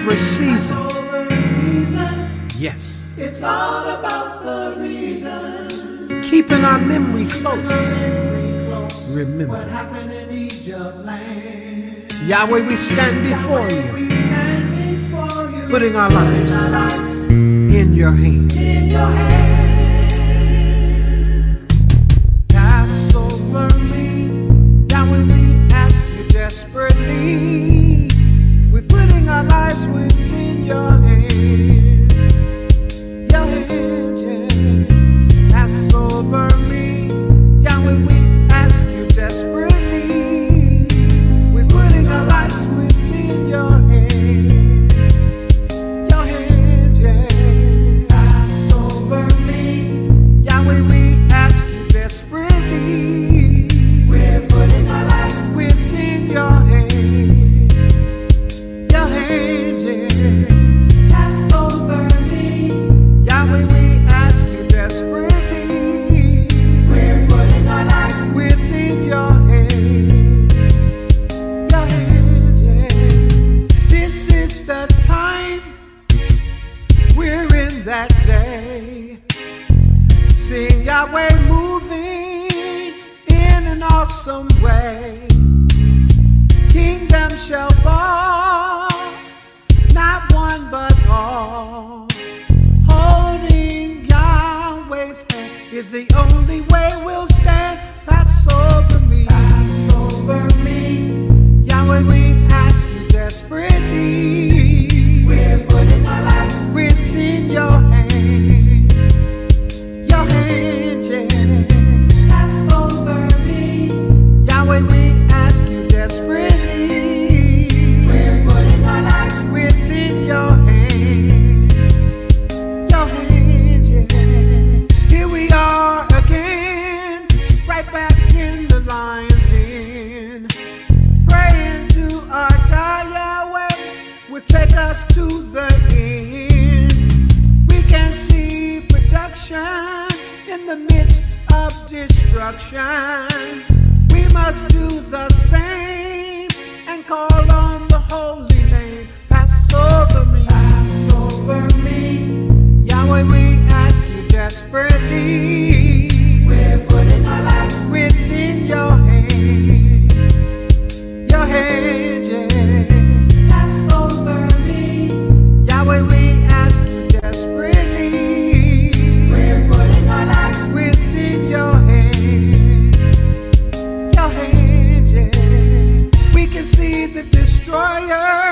Passover season. Yes. It's all about the reason. Keeping our memory close. Remember. What happened in Egypt land. Yahweh, we stand before you. We stand before you. Putting our lives in your hands. In your hands. Pass over me. Yahweh, we ask you desperately. We're putting our lives within your hands. Your hands, yeah. Pass over me. Yahweh, we ask you desperately. We're putting our lives within your hands. Your hands, yeah. Pass over me. Yahweh, we ask you desperately. We're putting our lives Within your hands. Your hands, yeah. pass over me. Yahweh, we ask you desperately. We're putting our lives Within your hands. Your hands, yeah. This is the time. We're in that day. Seeing Yahweh moving in an awesome way. Kingdom shall fall, not one but all. Holding Yahweh's hand is the only way we'll stand. Pass over me. pass over me. Yahweh, we ask you desperately. We're putting our lives Within your hands. Your hands, yeah. pass over me. Yahweh, we ask you desperately. We're putting our lives Within your hands. Your hands, yeah. Here we are again, right back in the lion's den. Praying to our God, Yahweh will take us to the end. We can see production in the midst of destruction. We must do the same and call on the holy name. Pass over me. pass over me. Yahweh, we ask you desperately. We're putting our lives Within your hands. Your hands, yeah. pass over me. Yahweh, we ask you desperately. We're putting our lives Within your hands. Your hands, yeah. We can see the destroyer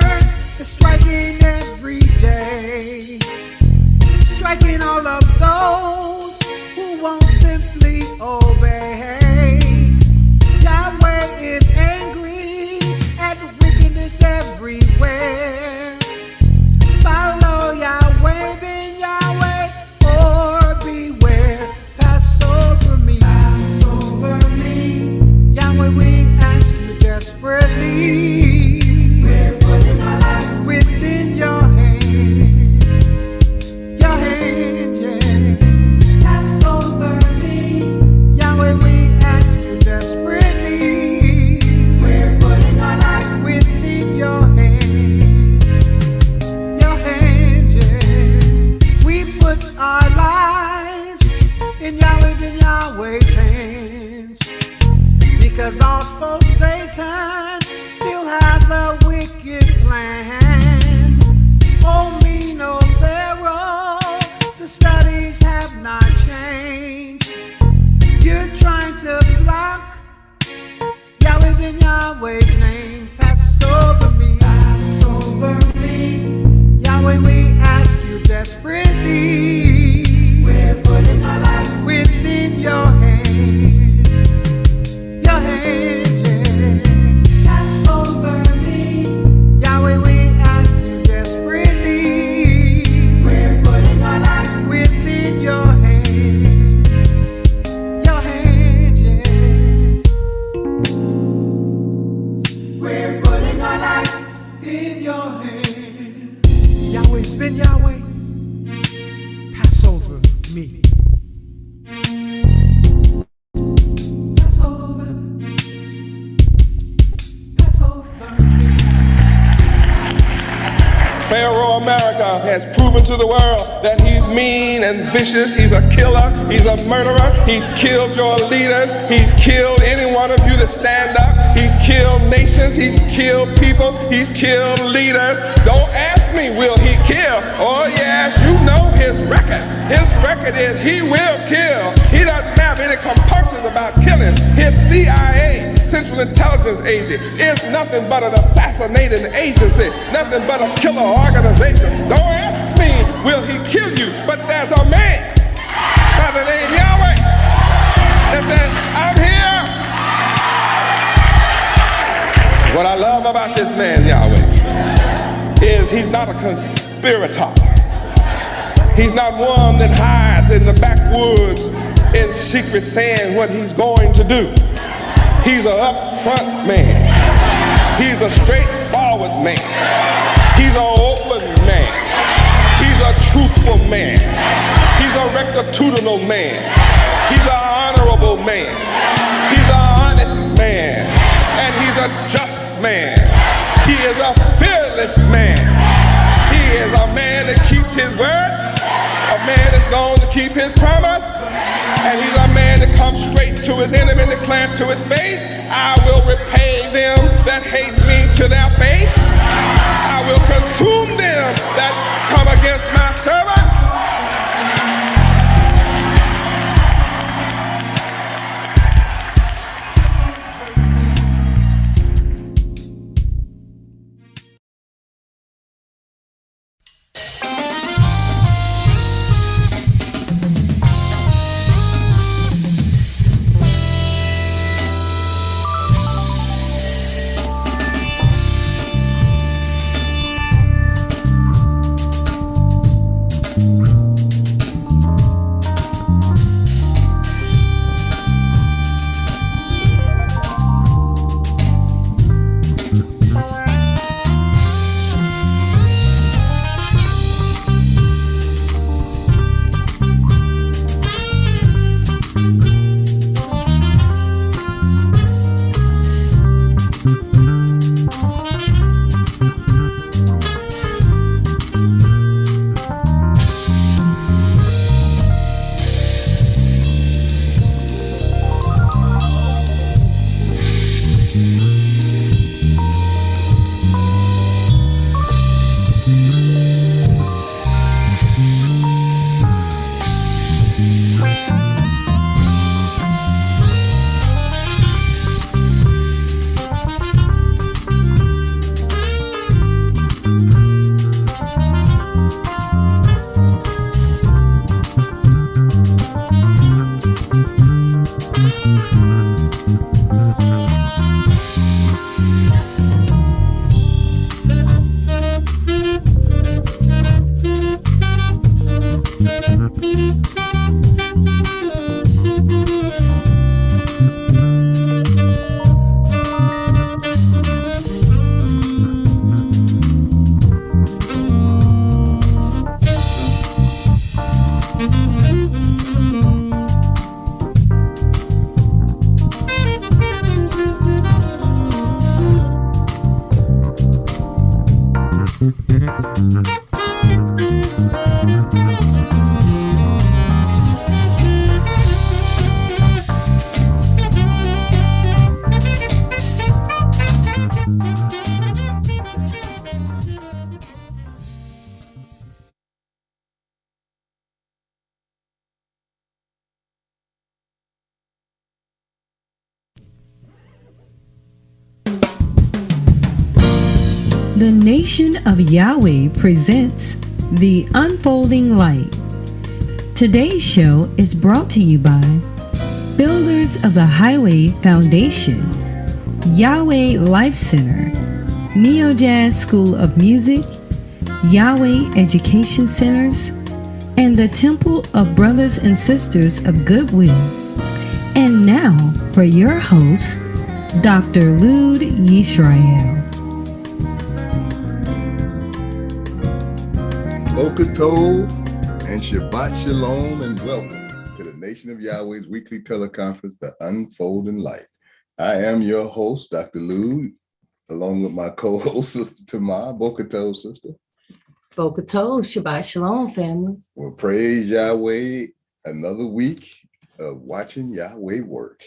is striking every day. Striking all of those who won't simply obey. Yahweh is angry at wickedness everywhere. Follow Yahweh, then Yahweh, or beware. Pass over me. pass over me. Yahweh, we ask you desperately. We're putting our lives Within your hands. Your hands, yeah. pass over me. Yahweh, we ask you desperately. We're putting our lives Within your hands. Your hands, yeah. We put our lives in Yahweh's hands. Because our foe Satan still has a wicked plan. Oh, me no Pharaoh, the studies have not changed. You're trying to block Yahweh in Yahweh's name. Pass over me. pass over me. Yahweh, we ask you desperately. We're putting our lives Within your hands. Your hands, yeah. pass over me. Yahweh, we ask you desperately. We're putting our lives Within your hands. Your hands, yeah. We're putting our lives in your hands. Yahweh's been Yahweh. Pass over me. Pass over. Pass over me. Pharaoh Pharaoh America has proven to the world that he's mean and vicious. He's a killer. He's a murderer. He's killed your leaders. He's killed any one of you that stand up. He's killed nations. He's killed people. He's killed leaders. Don't ask me, will he kill? Oh yes, you know his record. His record is he will kill. He doesn't have any compunctions about killing. His CIA, Central Intelligence Agency, is nothing but an assassinating agency, nothing but a killer organization. Don't ask me, will he kill you? But there's a man by the name Yahweh that said, I'm here. What I love about this man, Yahweh, is he's not a conspirator. He's not one that hides in the backwoods in secret saying what he's going to do. He's an upfront man. He's a straightforward man. He's an open man. He's a truthful man. He's a rectitudinal man. He's an honorable man. He's an honest man. And he's a just man. He is a fearless man. He is a man that keeps his word, a man that's going to keep his promise, and he's a man that comes straight to his enemy and declare to his face, I will repay them that hate me to their face. I will consume them that come against my servant. The Nation of Yahweh presents The Unfolding Light. Today's show is brought to you by Builders of the Highway Foundation, Yahweh Life Center, Neo Jazz School of Music, Yahweh Education Centers, and the Temple of Brothers and Sisters of Goodwill. And now for your host, Dr. Lud Yisrael. Boker Tov and Shabbat Shalom, and welcome to the Nation of Yahweh's weekly teleconference, The Unfolding Light. I am your host, Dr. Lud, along with my co-host, Sister Tamar. Boker Tov, sister. Bokato, Shabbat Shalom, family. Well, praise Yahweh. Another week of watching Yahweh work.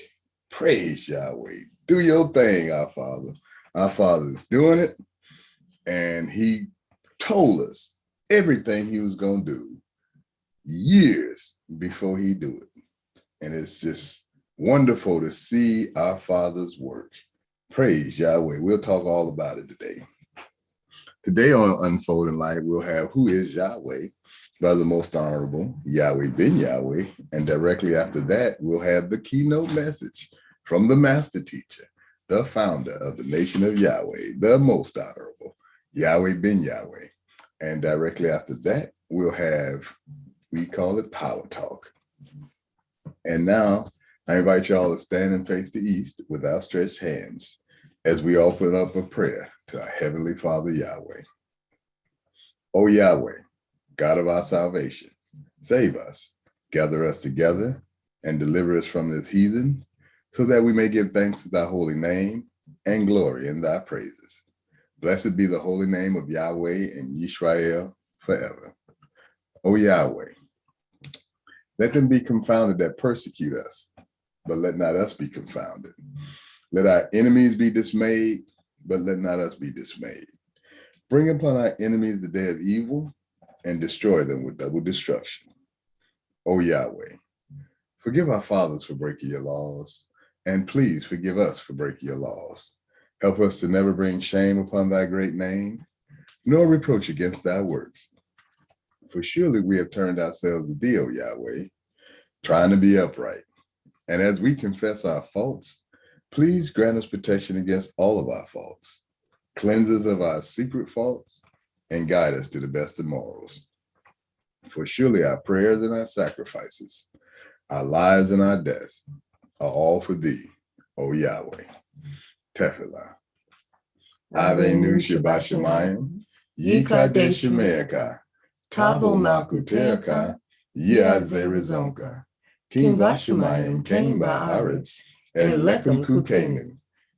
Praise Yahweh. Do your thing, our Father. Our Father is doing it. And he told us everything he was going to do years before he do it. And it's just wonderful to see our Father's work. Praise Yahweh. We'll talk all about it today. Today on Unfolding Light, we'll have Who is Yahweh by the Most Honorable Yahweh Ben Yahweh. And directly after that, we'll have the keynote message from the Master Teacher, the founder of the Nation of Yahweh, the Most Honorable Yahweh Ben Yahweh. And directly after that, we'll have, we call it Power Talk. And now I invite y'all to stand and face the east with outstretched hands as we open up a prayer to our Heavenly Father Yahweh. O Yahweh, God of our salvation, save us, gather us together, and deliver us from this heathen, so that we may give thanks to thy holy name and glory in thy praises. Blessed be the holy name of Yahweh and Yisrael forever. O Yahweh, let them be confounded that persecute us, but let not us be confounded. Let our enemies be dismayed, but let not us be dismayed. Bring upon our enemies the day of evil and destroy them with double destruction. O Yahweh, forgive our fathers for breaking your laws, and please forgive us for breaking your laws. Help us to never bring shame upon thy great name, nor reproach against thy works. For surely we have turned ourselves to thee, O Yahweh, trying to be upright. And as we confess our faults, please grant us protection against all of our faults. Cleanse us of our secret faults and guide us to the best of morals. For surely our prayers and our sacrifices, our lives and our deaths are all for thee, O Yahweh. Tefillah. Avenu Shabbat Shemayim, Yikadesh Shemeaka, Tabo Malkuterka, Yazerizonka, King Vashemayim, King Ba'aretz, and Lekum Kukenu,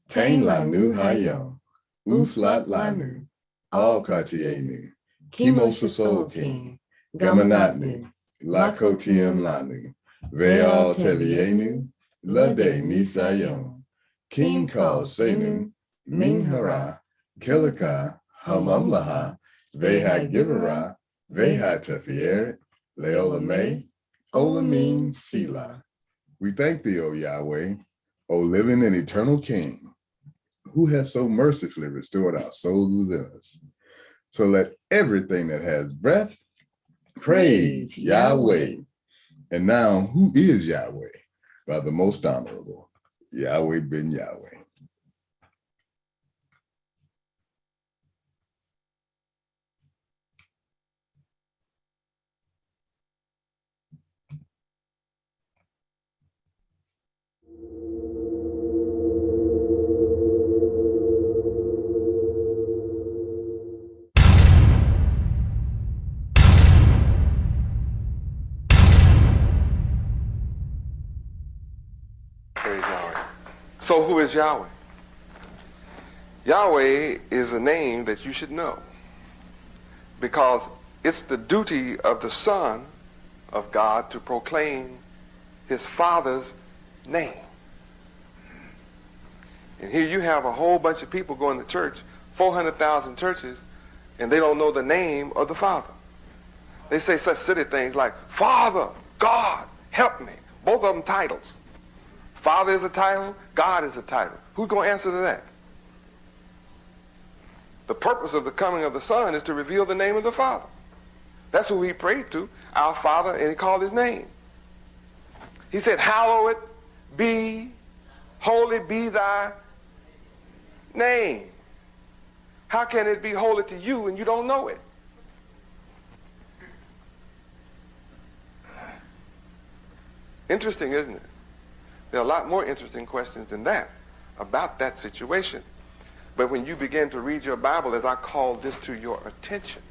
Tain Lanu Hayom, Uslat Lanu, All Katienu, Kimosasol King, Gamanatnu, Lakotiem Lanu, Veal Tevienu, Lade Nisayom, King Kal Senu, Minhara, Kilika, Hamamlaha, Veha Givera, Veha Tefieret, Leolame, Olamin Sila. We thank thee, O Yahweh, O living and eternal King, who has so mercifully restored our souls within us. So let everything that has breath praise Yahweh. And now, who is Yahweh? By the Most Honorable Yahweh Ben Yahweh. Praise Yahweh. So who is Yahweh? Yahweh is a name that you should know, because it's the duty of the Son of God to proclaim his Father's name. And here you have a whole bunch of people going to church, 400,000 churches, and they don't know the name of the Father. They say such silly things like, Father, God, help me. Both of them titles. Father is a title, God is a title. Who's going to answer to that? The purpose of the coming of the Son is to reveal the name of the Father. That's who he prayed to, our Father, and he called his name. He said, hallowed be, holy be thy name. How can it be holy to you and you don't know it? Interesting, isn't it? There are a lot more interesting questions than that about that situation. But when you begin to read your Bible, as I call this to your attention,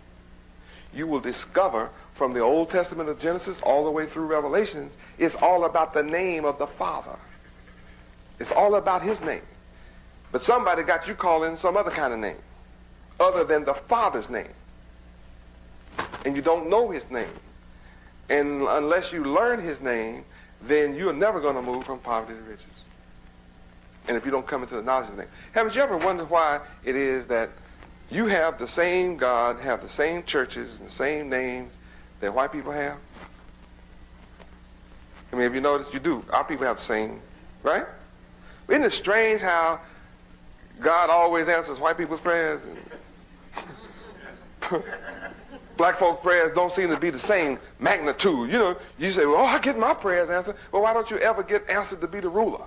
you will discover from the Old Testament of Genesis all the way through Revelations, it's all about the name of the Father. It's all about his name. But somebody got you calling some other kind of name other than the Father's name. and you don't know his name. And unless you learn his name, then you're never going to move from poverty to riches. And if you don't come into the knowledge of the name. Haven't you ever wondered why it is that you have the same God, have the same churches, and the same names that white people have? I mean, have you noticed? You do. Our people have the same, right? Isn't it strange how God always answers white people's prayers? And black folks' prayers don't seem to be the same magnitude. You know, you say, well, I get my prayers answered. Well, why don't you ever get answered to be the ruler?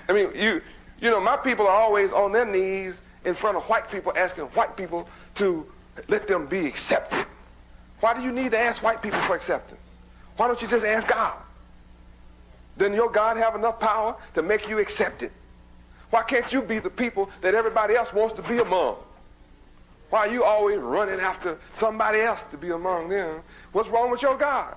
I mean, you know, my people are always on their knees in front of white people asking white people to let them be accepted. Why do you need to ask white people for acceptance? Why don't you just ask God? Doesn't your God have enough power to make you accepted? Why can't you be the people that everybody else wants to be among? Why are you always running after somebody else to be among them? What's wrong with your God?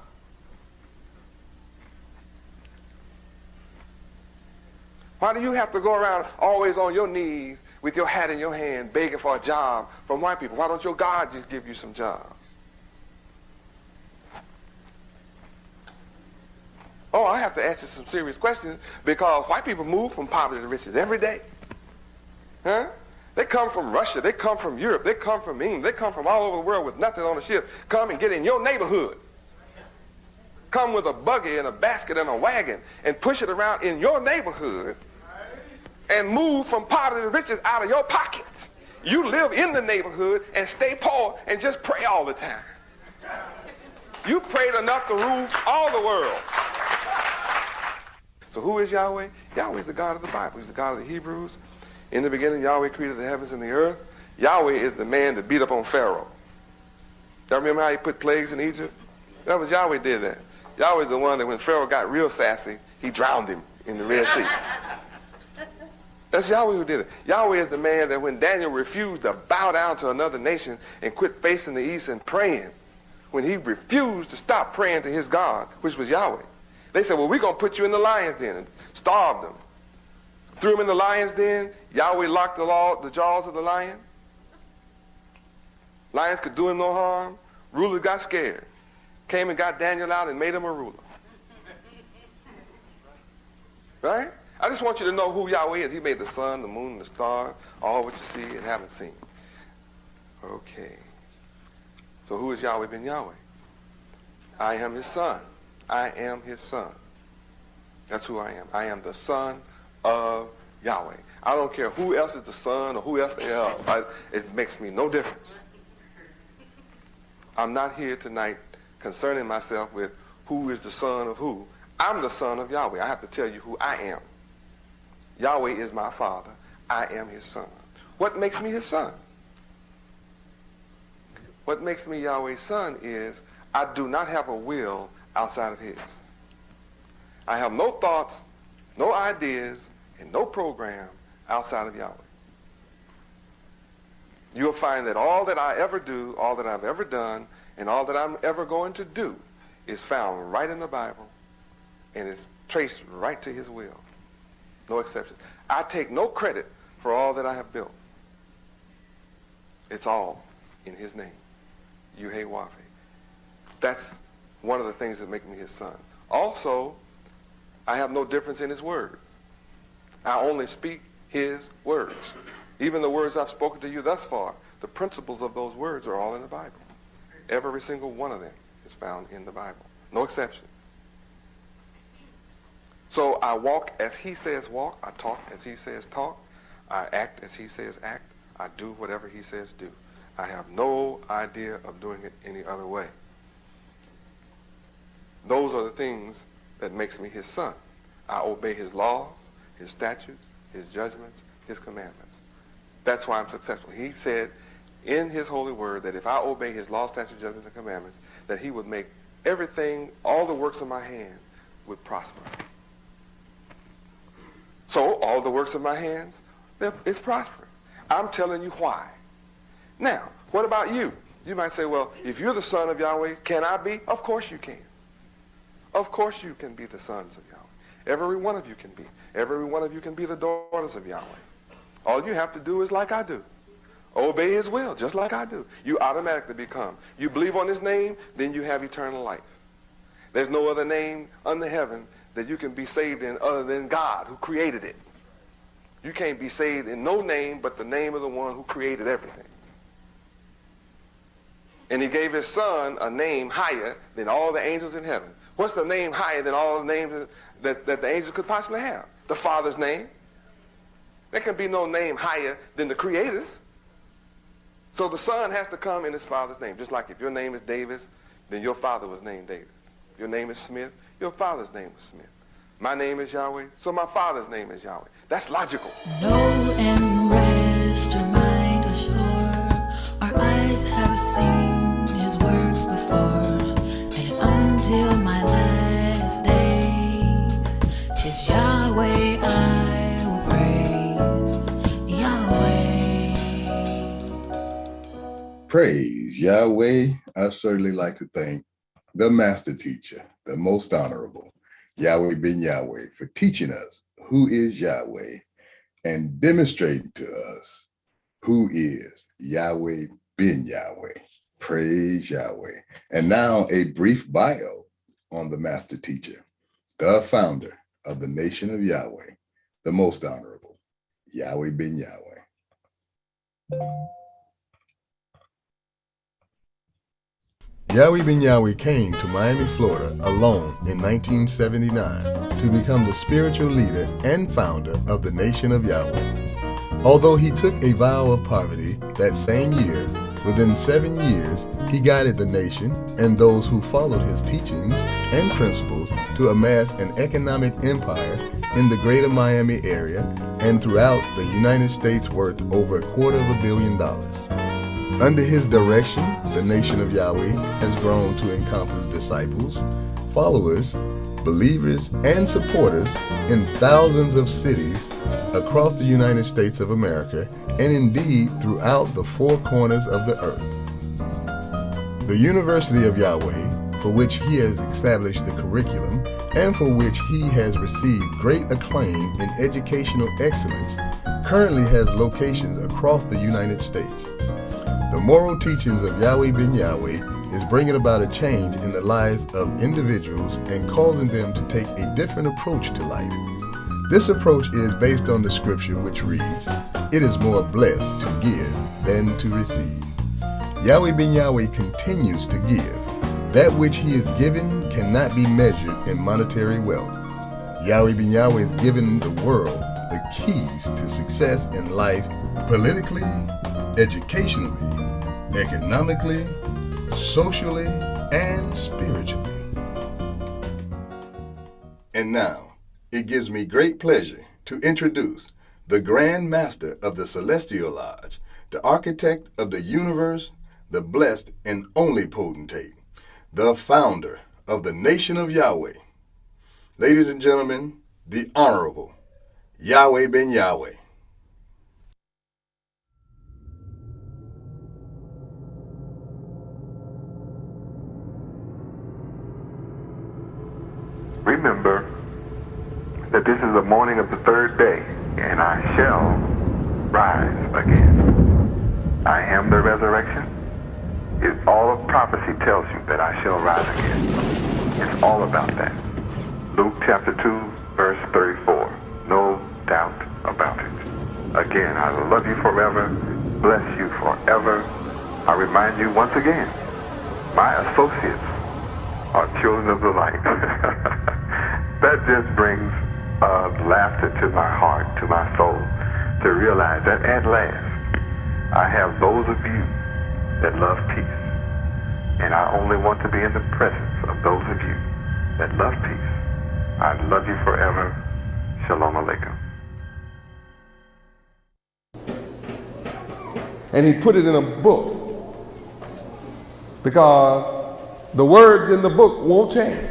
Why do you have to go around always on your knees with your hat in your hand begging for a job from white people? Why don't your God just give you some jobs? Oh, I have to ask you some serious questions because white people move from poverty to riches every day. Huh? They come from Russia. They come from Europe. They come from England. They come from all over the world with nothing on the ship. Come and get in your neighborhood. Come with a buggy and a basket and a wagon and push it around in your neighborhood and move from poverty to riches out of your pockets. You live in the neighborhood and stay poor and just pray all the time. You prayed enough to rule all the world. So who is Yahweh? Yahweh is the God of the Bible. He's the God of the Hebrews. In the beginning, Yahweh created the heavens and the earth. Yahweh is the man that beat up on Pharaoh. Y'all remember how he put plagues in Egypt? That was Yahweh did that. Yahweh is the one that when Pharaoh got real sassy, he drowned him in the Red Sea. That's Yahweh who did it. Yahweh is the man that when Daniel refused to bow down to another nation and quit facing the east and praying, when he refused to stop praying to his God, which was Yahweh, they said, well, we're going to put you in the lion's den and starve them. Threw him in the lion's den. Yahweh locked the jaws of the lion. Lions could do him no harm. Rulers got scared. Came and got Daniel out and made him a ruler. Right? I just want you to know who Yahweh is. He made the sun, the moon, the stars, all what you see and haven't seen. Okay. So who is Yahweh ben Yahweh? I am his son. I am his son. That's who I am. I am the son of Yahweh. I don't care who else is the son or who else it makes me no difference. I'm not here tonight concerning myself with who is the son of who. I'm the son of Yahweh. I have to tell you who I am. Yahweh is my father. I am his son. What makes me his son? What makes me Yahweh's son is I do not have a will outside of his. I have no thoughts, no ideas, and no program outside of Yahweh. You'll find that all that I ever do, all that I've ever done, and all that I'm ever going to do is found right in the Bible, and it's traced right to his will. No exceptions. I take no credit for all that I have built. It's all in his name. Yuhei-Wafe. That's one of the things that make me his son. Also, I have no difference in his word. I only speak his words. Even the words I've spoken to you thus far, the principles of those words are all in the Bible. Every single one of them is found in the Bible. No exceptions. So I walk as he says walk. I talk as he says talk. I act as he says act. I do whatever he says do. I have no idea of doing it any other way. Those are the things that makes me his son. I obey his laws, his statutes, his judgments, his commandments. That's why I'm successful. He said in his holy word that if I obey his laws, statutes, judgments, and commandments, that he would make everything, all the works of my hand would prosper. So all the works of my hands, it's prospering. I'm telling you why. Now, what about you? You might say, well, if you're the son of Yahweh, can I be? Of course you can. Of course you can be the sons of Yahweh. Every one of you can be. Every one of you can be the daughters of Yahweh. All you have to do is like I do. Obey his will, just like I do. You automatically become. You believe on his name, then you have eternal life. There's no other name under heaven that you can be saved in other than God who created it. You can't be saved in no name but the name of the one who created everything. And he gave his son a name higher than all the angels in heaven. What's the name higher than all the names that the angels could possibly have? The Father's name. There can be no name higher than the Creator's. So the Son has to come in his Father's name. Just like if your name is Davis, then your father was named Davis. If your name is Smith, your father's name was Smith. My name is Yahweh, so my father's name is Yahweh. That's logical. Know and rest your mind assured. Our eyes have seen his works before. And until my last days, 'tis Yahweh I will praise. Yahweh. Praise Yahweh. I certainly like to thank the master teacher, the most honorable, Yahweh ben Yahweh, for teaching us who is Yahweh and demonstrating to us who is Yahweh ben Yahweh. Praise Yahweh. And now a brief bio on the master teacher, the founder of the nation of Yahweh, the most honorable, Yahweh ben Yahweh. Yahweh ben Yahweh came to Miami, Florida alone in 1979 to become the spiritual leader and founder of the nation of Yahweh. Although he took a vow of poverty that same year, within 7 years, he guided the nation and those who followed his teachings and principles to amass an economic empire in the greater Miami area and throughout the United States worth over $250 million. Under his direction, the nation of Yahweh has grown to encompass disciples, followers, believers, and supporters in thousands of cities across the United States of America and indeed throughout the four corners of the earth. The University of Yahweh, for which he has established the curriculum and for which he has received great acclaim in educational excellence, currently has locations across the United States. The moral teachings of Yahweh ben Yahweh is bringing about a change in the lives of individuals and causing them to take a different approach to life. This approach is based on the scripture which reads, "It is more blessed to give than to receive." Yahweh ben Yahweh continues to give. That which he is given cannot be measured in monetary wealth. Yahweh ben Yahweh is giving the world the keys to success in life politically, educationally, economically, socially, and spiritually. And now, it gives me great pleasure to introduce the Grand Master of the Celestial Lodge, the architect of the universe, the blessed and only potentate, the founder of the nation of Yahweh. Ladies and gentlemen, the Honorable Yahweh ben Yahweh. Remember that this is the morning of the third day, and I shall rise again. I am the resurrection. All of prophecy tells you that I shall rise again. It's all about that. Luke chapter 2, verse 34. No doubt about it. Again, I will love you forever, bless you forever. I remind you once again, my associates are children of the light. That just brings laughter to my heart, to my soul, to realize that at last I have those of you that love peace. And I only want to be in the presence of those of you that love peace. I love you forever. Shalom Aleichem. And he put it in a book because the words in the book won't change.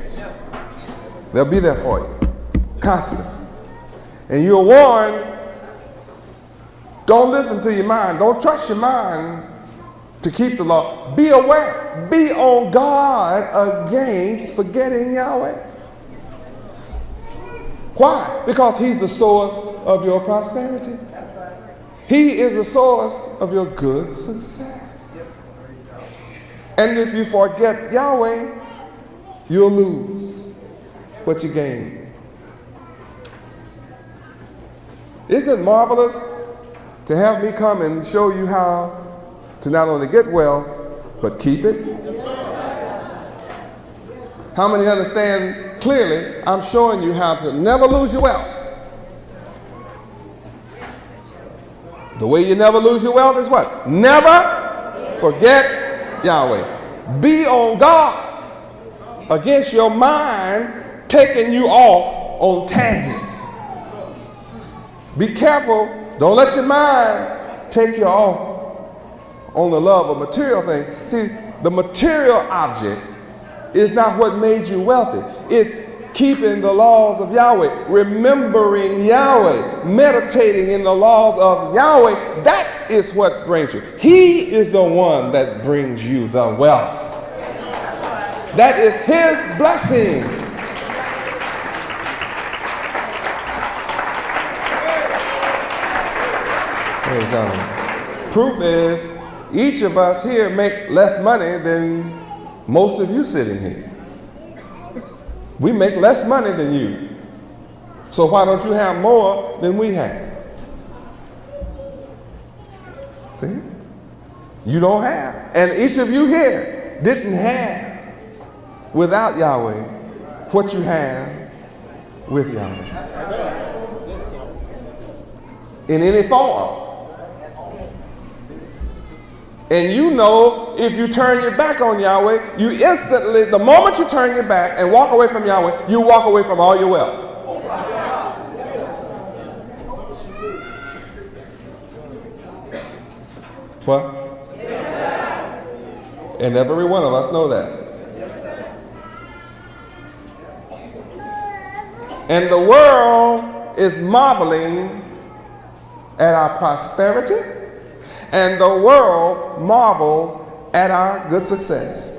They'll be there for you constantly. And you're warned, don't listen to your mind. Don't trust your mind to keep the law. Be aware. Be on guard against forgetting Yahweh. Why? Because he's the source of your prosperity. He is the source of your good success. And if you forget Yahweh, you'll lose what you gain. Isn't it marvelous to have me come and show you how to not only get wealth, but keep it? How many understand clearly I'm showing you how to never lose your wealth? The way you never lose your wealth is what? Never forget Yahweh. Be on guard against your mind taking you off on tangents. Be careful. Don't let your mind take you off on the love of material things. See, the material object is not what made you wealthy. It's keeping the laws of Yahweh, remembering Yahweh, meditating in the laws of Yahweh. That is what brings you. He is the one that brings you the wealth. That is his blessing. Proof is each of us here make less money than most of you sitting here. We make less money than you. So why don't you have more than we have? See? You don't have. And each of you here didn't have without Yahweh what you have with Yahweh. In any form. And you know, if you turn your back on Yahweh, you instantly, the moment you turn your back and walk away from Yahweh, you walk away from all your wealth. What? And every one of us know that. And the world is marveling at our prosperity. And the world marvels at our good success.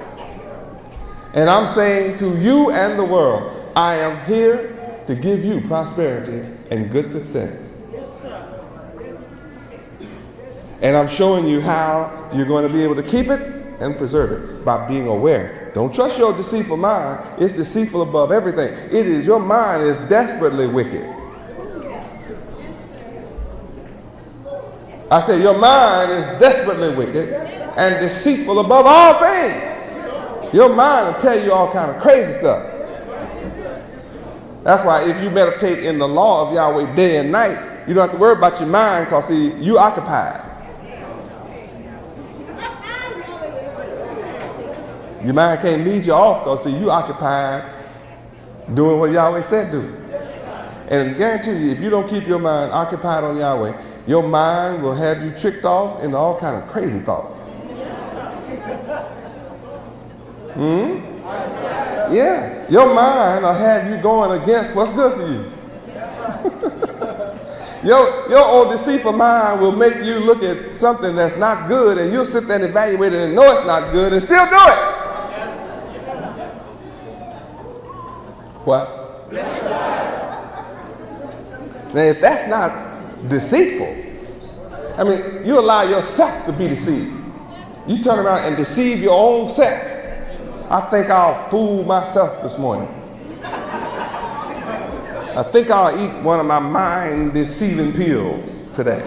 And I'm saying to you and the world, I am here to give you prosperity and good success. And I'm showing you how you're going to be able to keep it and preserve it by being aware. Don't trust your deceitful mind. It's deceitful above everything. It is, your mind is desperately wicked. I said, your mind is desperately wicked and deceitful above all things. Your mind will tell you all kind of crazy stuff. That's why if you meditate in the law of Yahweh day and night, you don't have to worry about your mind because, see, you occupied. Your mind can't lead you off because, see, you occupied doing what Yahweh said do. And I guarantee you, if you don't keep your mind occupied on Yahweh, your mind will have you tricked off into all kind of crazy thoughts. Yeah, your mind will have you going against what's good for you. Your old deceitful mind will make you look at something that's not good, and you'll sit there and evaluate it and know it's not good and still do it. What? Now, if that's not deceitful, I mean, you allow yourself to be deceived. You turn around and deceive your own self. I think I'll fool myself this morning. I think I'll eat one of my mind-deceiving pills today.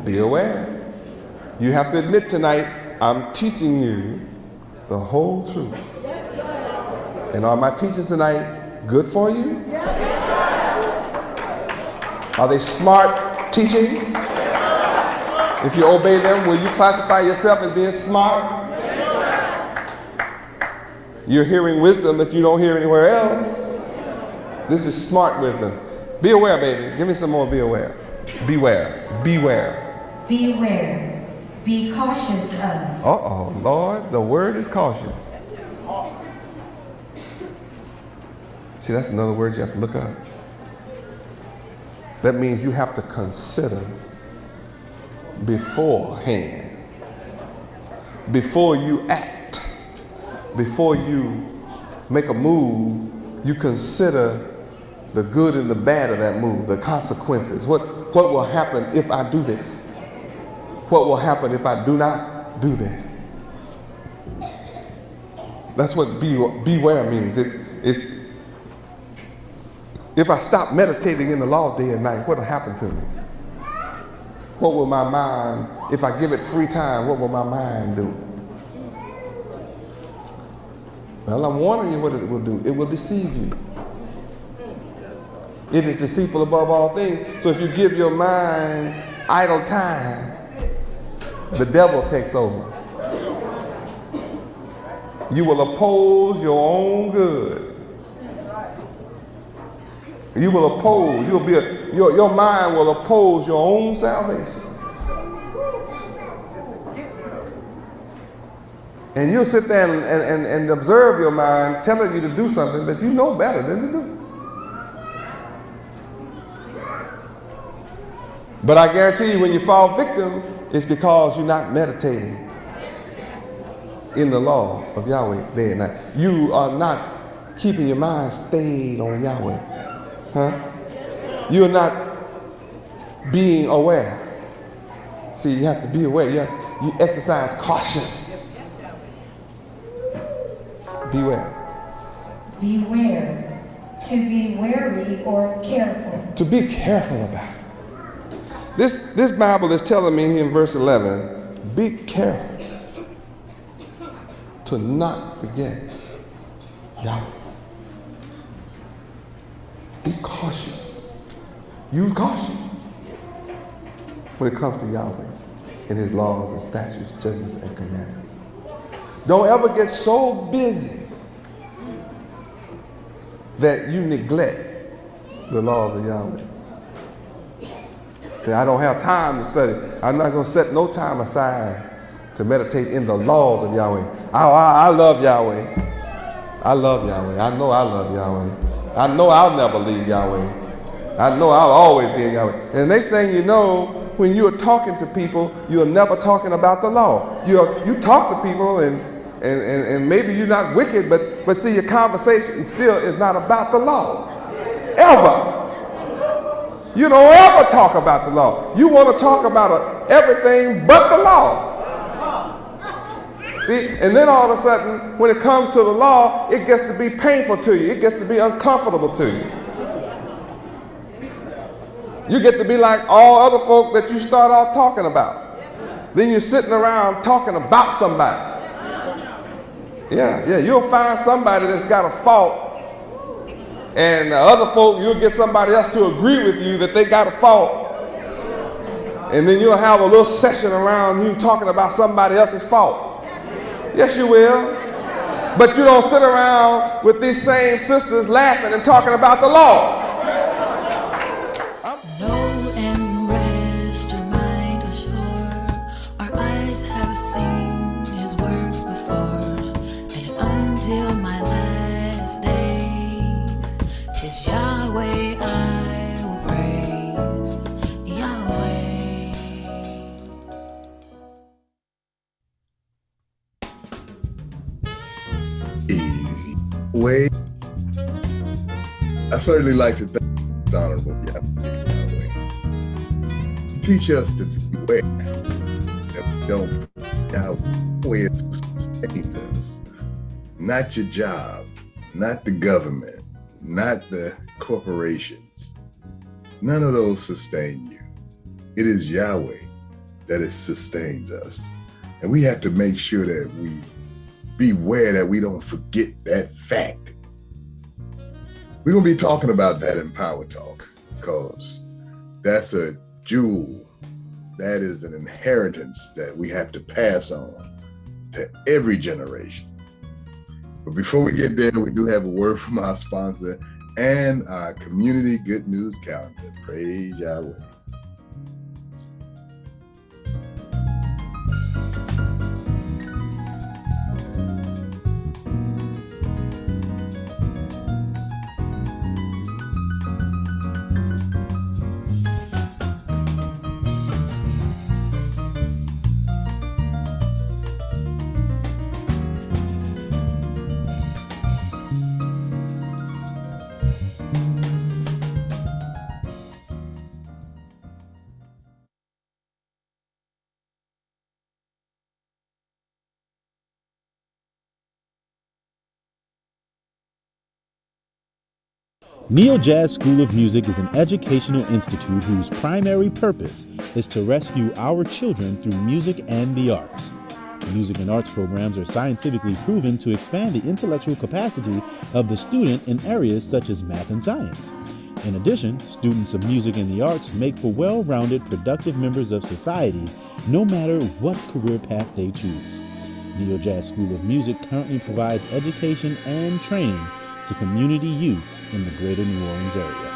Be aware. You have to admit tonight, I'm teaching you the whole truth. And are my teachings tonight good for you? Are they smart teachings? If you obey them, will you classify yourself as being smart? You're hearing wisdom that you don't hear anywhere else. This is smart wisdom. Be aware, baby. Give me some more be aware. Beware. Beware. Beware. Be cautious of. Uh-oh, Lord, the word is caution. See, that's another word you have to look up. That means you have to consider beforehand. Before you act, before you make a move, you consider the good and the bad of that move, the consequences. What will happen if I do this? What will happen if I do not do this? That's what beware means. It's if I stop meditating in the law day and night, what will happen to me? What will my mind, if I give it free time, what will my mind do? Well, I'm warning you what it will do. It will deceive you. It is deceitful above all things. So if you give your mind idle time, the devil takes over. You will oppose your own good. You will oppose, your mind will oppose your own salvation. And you'll sit there and observe your mind telling you to do something that you know better than to do. But I guarantee you, when you fall victim, it's because you're not meditating in the law of Yahweh day and night. You are not keeping your mind stayed on Yahweh. You're not being aware. See, you have to be aware. You exercise caution. Beware. Beware. To be wary or careful. To be careful about it. This Bible is telling me in verse 11, be careful to not forget Yahweh. Be cautious. Use caution when it comes to Yahweh and his laws and statutes, judgments, and commandments. Don't ever get so busy that you neglect the laws of Yahweh. Say, I don't have time to study. I'm not going to set no time aside to meditate in the laws of Yahweh. I love Yahweh. I love Yahweh. I know I love Yahweh. I know I'll never leave Yahweh. I know I'll always be in Yahweh. And the next thing you know, when you're talking to people, you're never talking about the law. You talk to people and maybe you're not wicked, but see, your conversation still is not about the law. Ever. You don't ever talk about the law. You want to talk about everything but the law. See, and then all of a sudden, when it comes to the law, it gets to be painful to you. It gets to be uncomfortable to you. You get to be like all other folk that you start off talking about. Then you're sitting around talking about somebody. Yeah, you'll find somebody that's got a fault, and other folk, you'll get somebody else to agree with you that they got a fault, and then you'll have a little session around you talking about somebody else's fault. Yes, you will. But you don't sit around with these same sisters laughing and talking about the law. Know and rest your mind assured. Our eyes have seen his works before. And until my last days, 'tis Yahweh I will praise. Yahweh. Way. I certainly like to thank the Honorable Yahweh. Teach us to beware that we don't Yahweh sustains us. Not your job, not the government, not the corporations. None of those sustain you. It is Yahweh that sustains us. And we have to make sure that we beware that we don't forget that fact. We're going to be talking about that in Power Talk because that's a jewel. That is an inheritance that we have to pass on to every generation. But before we get there, we do have a word from our sponsor and our community good news calendar. Praise Yahweh. Neo Jazz School of Music is an educational institute whose primary purpose is to rescue our children through music and the arts. Music and arts programs are scientifically proven to expand the intellectual capacity of the student in areas such as math and science. In addition, students of music and the arts make for well-rounded, productive members of society, no matter what career path they choose. Neo Jazz School of Music currently provides education and training to community youth in the greater New Orleans area.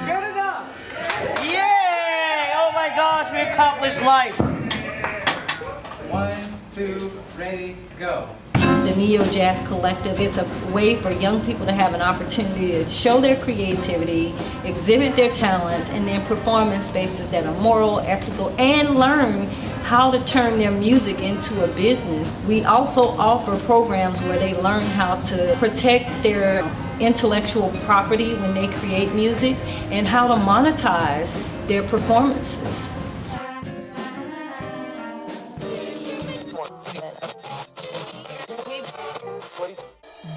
Get it up! Yay! Oh my gosh, we accomplished life! 1, 2, ready, go. The Neo Jazz Collective is a way for young people to have an opportunity to show their creativity, exhibit their talents, and then perform in spaces that are moral, ethical, and learn how to turn their music into a business. We also offer programs where they learn how to protect their intellectual property when they create music and how to monetize their performances.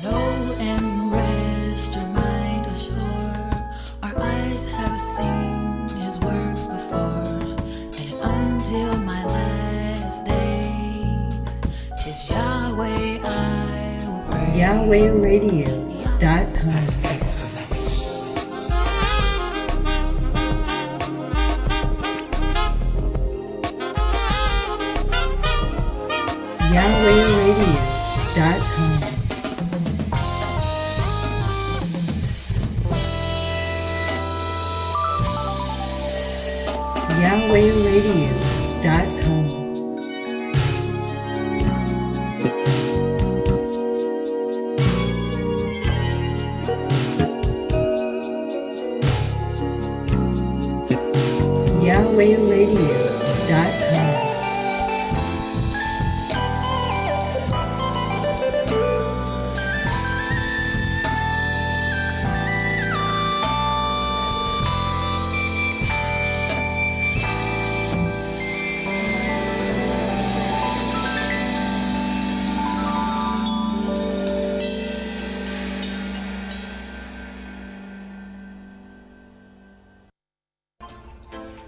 Know and rest your mind assured. Our eyes have seen his works before. And until my last days, 'tis Yahweh I will pray. YahwehRadio.com. YahwehRadio.com. YahwehRadio.com. YahwehRadio.com.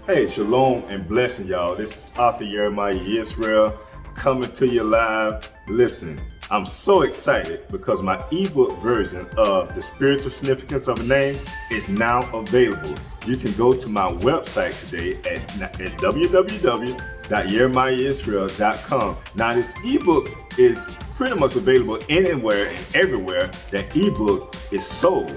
Hey, shalom and blessing, y'all. This is Author Jeremiah Israel coming to you live. Listen, I'm so excited because my ebook version of The Spiritual Significance of a Name is now available. You can go to my website today at www.jeremiahisrael.com. Now, this ebook is pretty much available anywhere and everywhere that ebook is sold.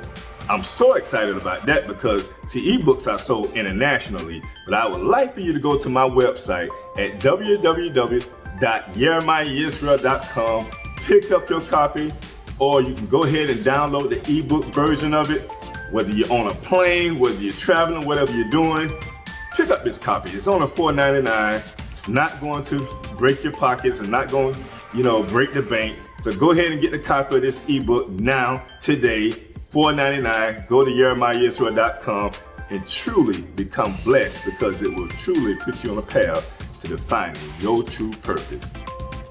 I'm so excited about that because, see, ebooks are sold internationally, but I would like for you to go to my website at www.jeremiahisrael.com, pick up your copy, or you can go ahead and download the ebook version of it. Whether you're on a plane, whether you're traveling, whatever you're doing, pick up this copy. It's only $4.99. It's not going to break your pockets and not going, break the bank. So go ahead and get the copy of this ebook now, today, $4.99. Go to jeremiahisrael.com and truly become blessed because it will truly put you on a path to defining your true purpose.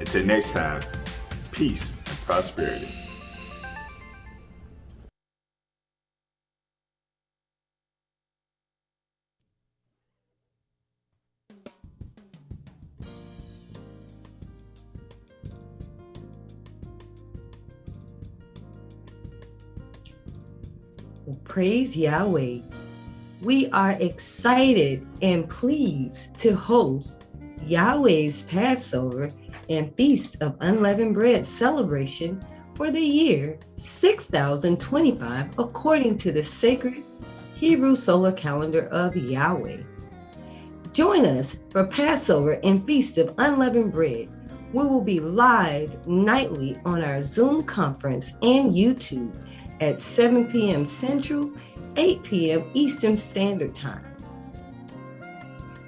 Until next time, peace and prosperity. Praise Yahweh. We are excited and pleased to host Yahweh's Passover and Feast of Unleavened Bread celebration for the year 6025 according to the sacred Hebrew solar calendar of Yahweh. Join us for Passover and Feast of Unleavened Bread. We will be live nightly on our Zoom conference and YouTube at 7 p.m. Central, 8 p.m. Eastern Standard Time,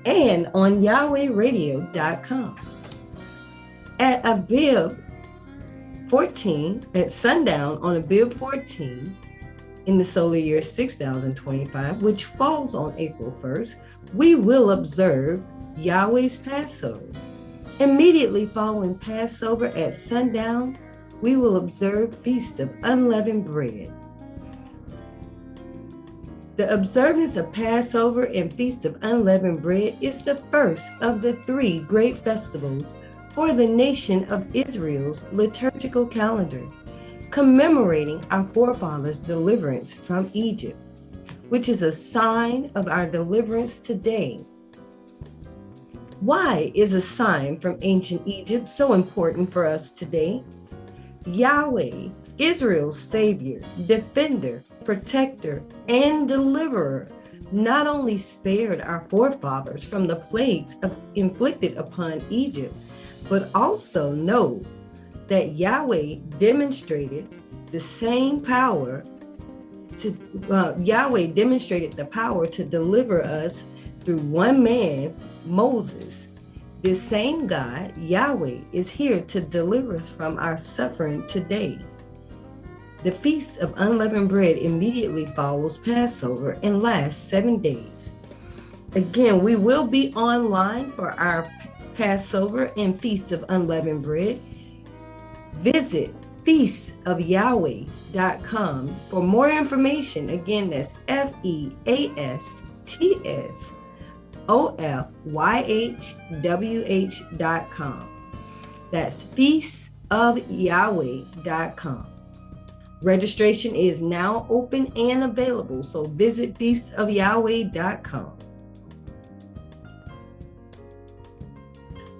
and on YahwehRadio.com. At Abib 14, at sundown on Abib 14, in the solar year 6025, which falls on April 1st, we will observe Yahweh's Passover. Immediately following Passover at sundown, we will observe Feast of Unleavened Bread. The observance of Passover and Feast of Unleavened Bread is the first of the 3 great festivals for the nation of Israel's liturgical calendar, commemorating our forefathers' deliverance from Egypt, which is a sign of our deliverance today. Why is a sign from ancient Egypt so important for us today? Yahweh, Israel's Savior, Defender, Protector, and Deliverer, not only spared our forefathers from the plagues inflicted upon Egypt, but also know that Yahweh demonstrated the same power Yahweh demonstrated the power to deliver us through one man, Moses. This same God, Yahweh, is here to deliver us from our suffering today. The Feast of Unleavened Bread immediately follows Passover and lasts 7 days. Again, we will be online for our Passover and Feast of Unleavened Bread. Visit feastofyahweh.com for more information. Again, that's feastofyahwh.com. That's feastofyahweh.com. Registration is now open and available, so visit feastofyahweh.com.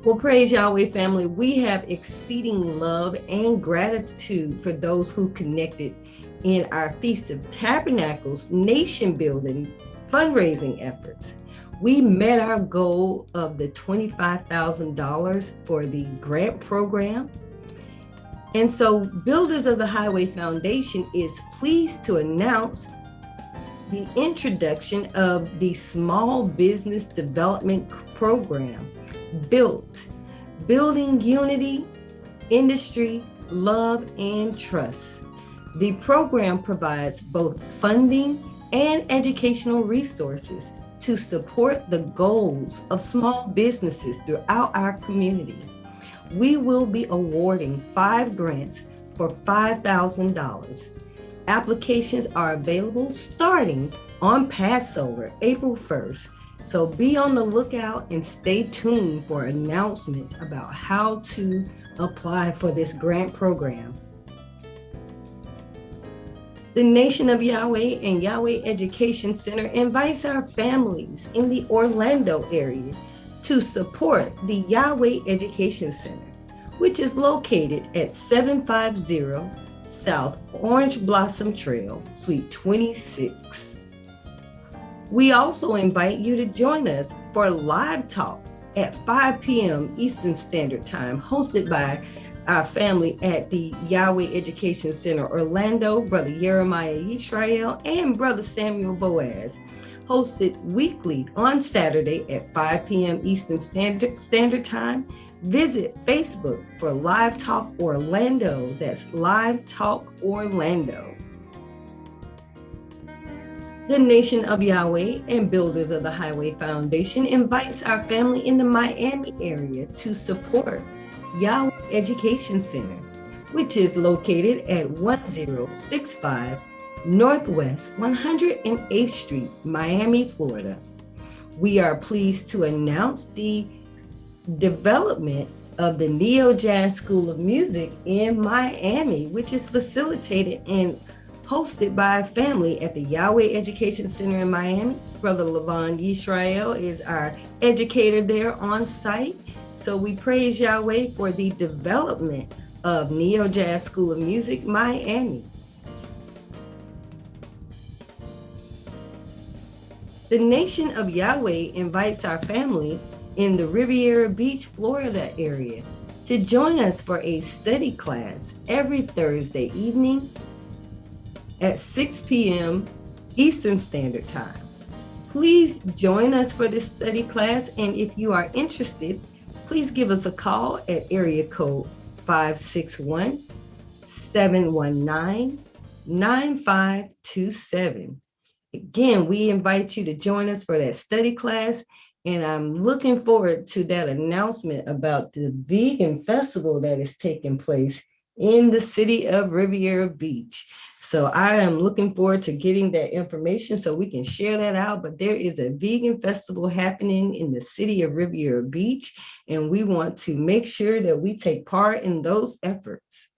Well, praise Yahweh family, we have exceeding love and gratitude for those who connected in our Feast of Tabernacles nation building fundraising efforts. We met our goal of the $25,000 for the grant program. And so Builders of the Highway Foundation is pleased to announce the introduction of the Small Business Development Program, Building Unity, Industry, Love, and Trust. The program provides both funding and educational resources to support the goals of small businesses throughout our community. We will be awarding 5 grants for $5,000. Applications are available starting on Passover, April 1st. So be on the lookout and stay tuned for announcements about how to apply for this grant program. The Nation of Yahweh and Yahweh Education Center invites our families in the Orlando area to support the Yahweh Education Center, which is located at 750 South Orange Blossom Trail, Suite 26. We also invite you to join us for Live Talk at 5 p.m. Eastern Standard Time, hosted by our family at the Yahweh Education Center Orlando, Brother Jeremiah Yisrael and Brother Samuel Boaz, hosted weekly on Saturday at 5 p.m. Eastern Standard Time. Visit Facebook for Live Talk Orlando. That's Live Talk Orlando. The Nation of Yahweh and Builders of the Highway Foundation invites our family in the Miami area to support Yahweh Education Center, which is located at 1065 Northwest 108th Street, Miami, Florida. We are pleased to announce the development of the Neo Jazz School of Music in Miami, which is facilitated and hosted by a family at the Yahweh Education Center in Miami. Brother Levon Yisrael is our educator there on site. So we praise Yahweh for the development of Neo Jazz School of Music, Miami. The Nation of Yahweh invites our family in the Riviera Beach, Florida area to join us for a study class every Thursday evening at 6 p.m. Eastern Standard Time. Please join us for this study class, and if you are interested, please give us a call at area code 561-719-9527. Again, we invite you to join us for that study class, and I'm looking forward to that announcement about the vegan festival that is taking place in the city of Riviera Beach. So I am looking forward to getting that information so we can share that out. But there is a vegan festival happening in the city of Riviera Beach, and we want to make sure that we take part in those efforts.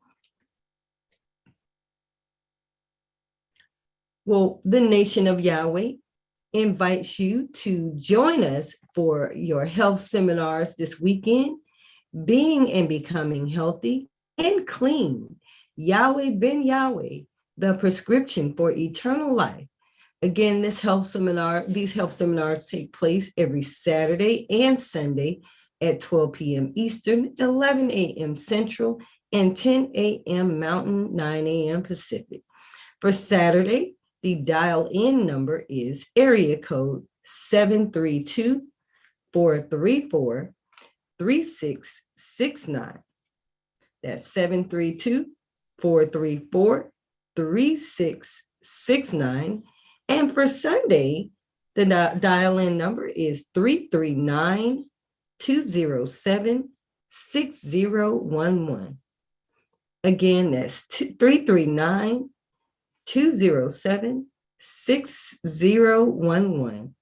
Well, the Nation of Yahweh invites you to join us for your health seminars this weekend, Being and Becoming Healthy and Clean, Yahweh Ben Yahweh, the prescription for eternal life. Again, these health seminars take place every Saturday and Sunday at 12 p.m. Eastern, 11 a.m. Central, and 10 a.m. Mountain, 9 a.m. Pacific. For Saturday, the dial-in number is area code 732-434-3669. That's 732-434-3669. And for Sunday, the dial-in number is 339-207-6011. Again, that's 339-207-6011.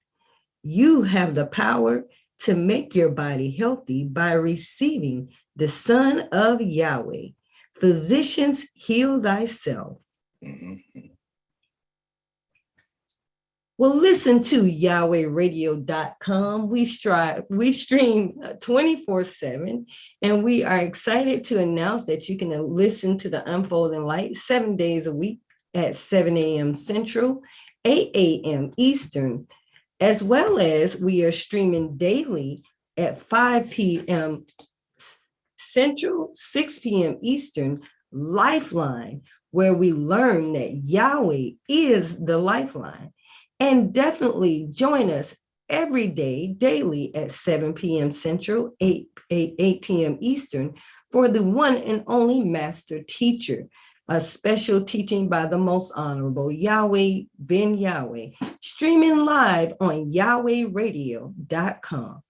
You have the power to make your body healthy by receiving the Son of Yahweh. Physicians, heal thyself. Well, listen to YahwehRadio.com. We stream 24/7, and we are excited to announce that you can listen to the Unfolding Light 7 days a week at 7 a.m. Central, 8 a.m. Eastern, as well as we are streaming daily at 5 p.m. Central, 6 p.m. Eastern, Lifeline, where we learn that Yahweh is the lifeline. And definitely join us every day, daily at 7 p.m. Central, 8 p.m. Eastern for the one and only Master Teacher, a special teaching by the Most Honorable Yahweh Ben Yahweh, streaming live on YahwehRadio.com.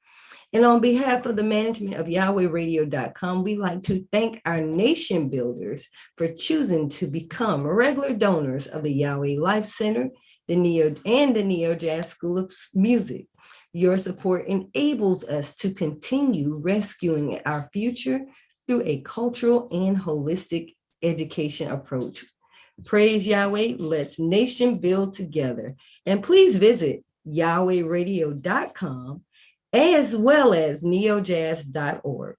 And on behalf of the management of YahwehRadio.com, we'd like to thank our nation builders for choosing to become regular donors of the Yahweh Life Center, the Neo Jazz School of Music. Your support enables us to continue rescuing our future through a cultural and holistic education approach. Praise Yahweh, let's nation build together. And please visit YahwehRadio.com as well as neojazz.org.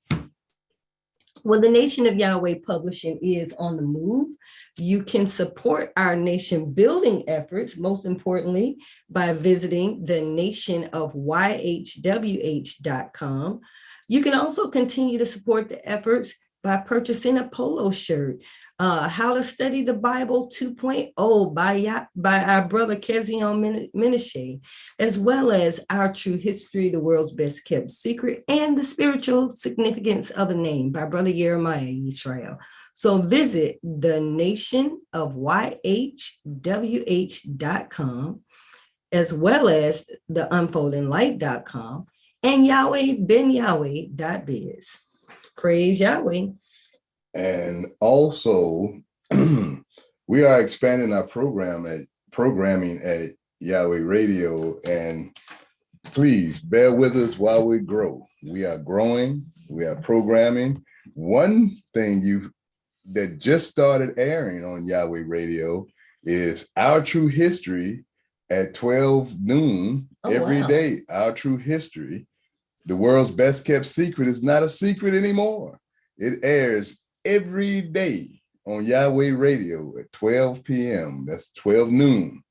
Well, the Nation of Yahweh Publishing is on the move. You can support our nation building efforts, most importantly, by visiting the nationofyhwh.com. You can also continue to support the efforts by purchasing a polo shirt, How to Study the Bible 2.0 by our brother Kezion Menashe, as well as Our True History, the World's Best Kept Secret, and The Spiritual Significance of a Name by brother Jeremiah Yisrael. So visit the nationofyhwh.com, as well as the unfoldinglight.com and YahwehBenYahweh.biz. Praise Yahweh. And also, we are expanding our programming at Yahweh Radio. And please bear with us while we grow. We are growing. We are programming. One thing that just started airing on Yahweh Radio is Our True History at 12 noon every day. Our True History, the world's best kept secret, is not a secret anymore. It airs every day on Yahweh Radio at 12 p.m. That's 12 noon.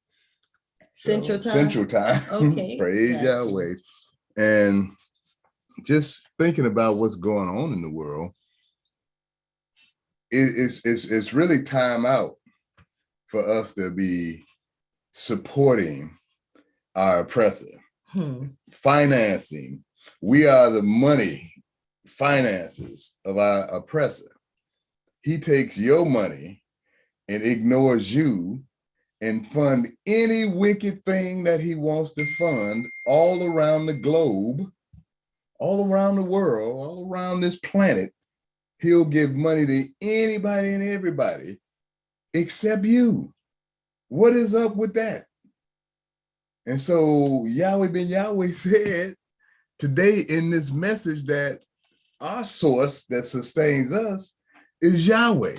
Central time. Central time. Okay. Praise Yahweh. And just thinking about what's going on in the world, it's really time out for us to be supporting our oppressor, financing. We are the money finances of our oppressor. He takes your money and ignores you and fund any wicked thing that he wants to fund all around the globe, all around the world, all around this planet. He'll give money to anybody and everybody except you. What is up with that? And so Yahweh ben Yahweh said today in this message that our source that sustains us is Yahweh.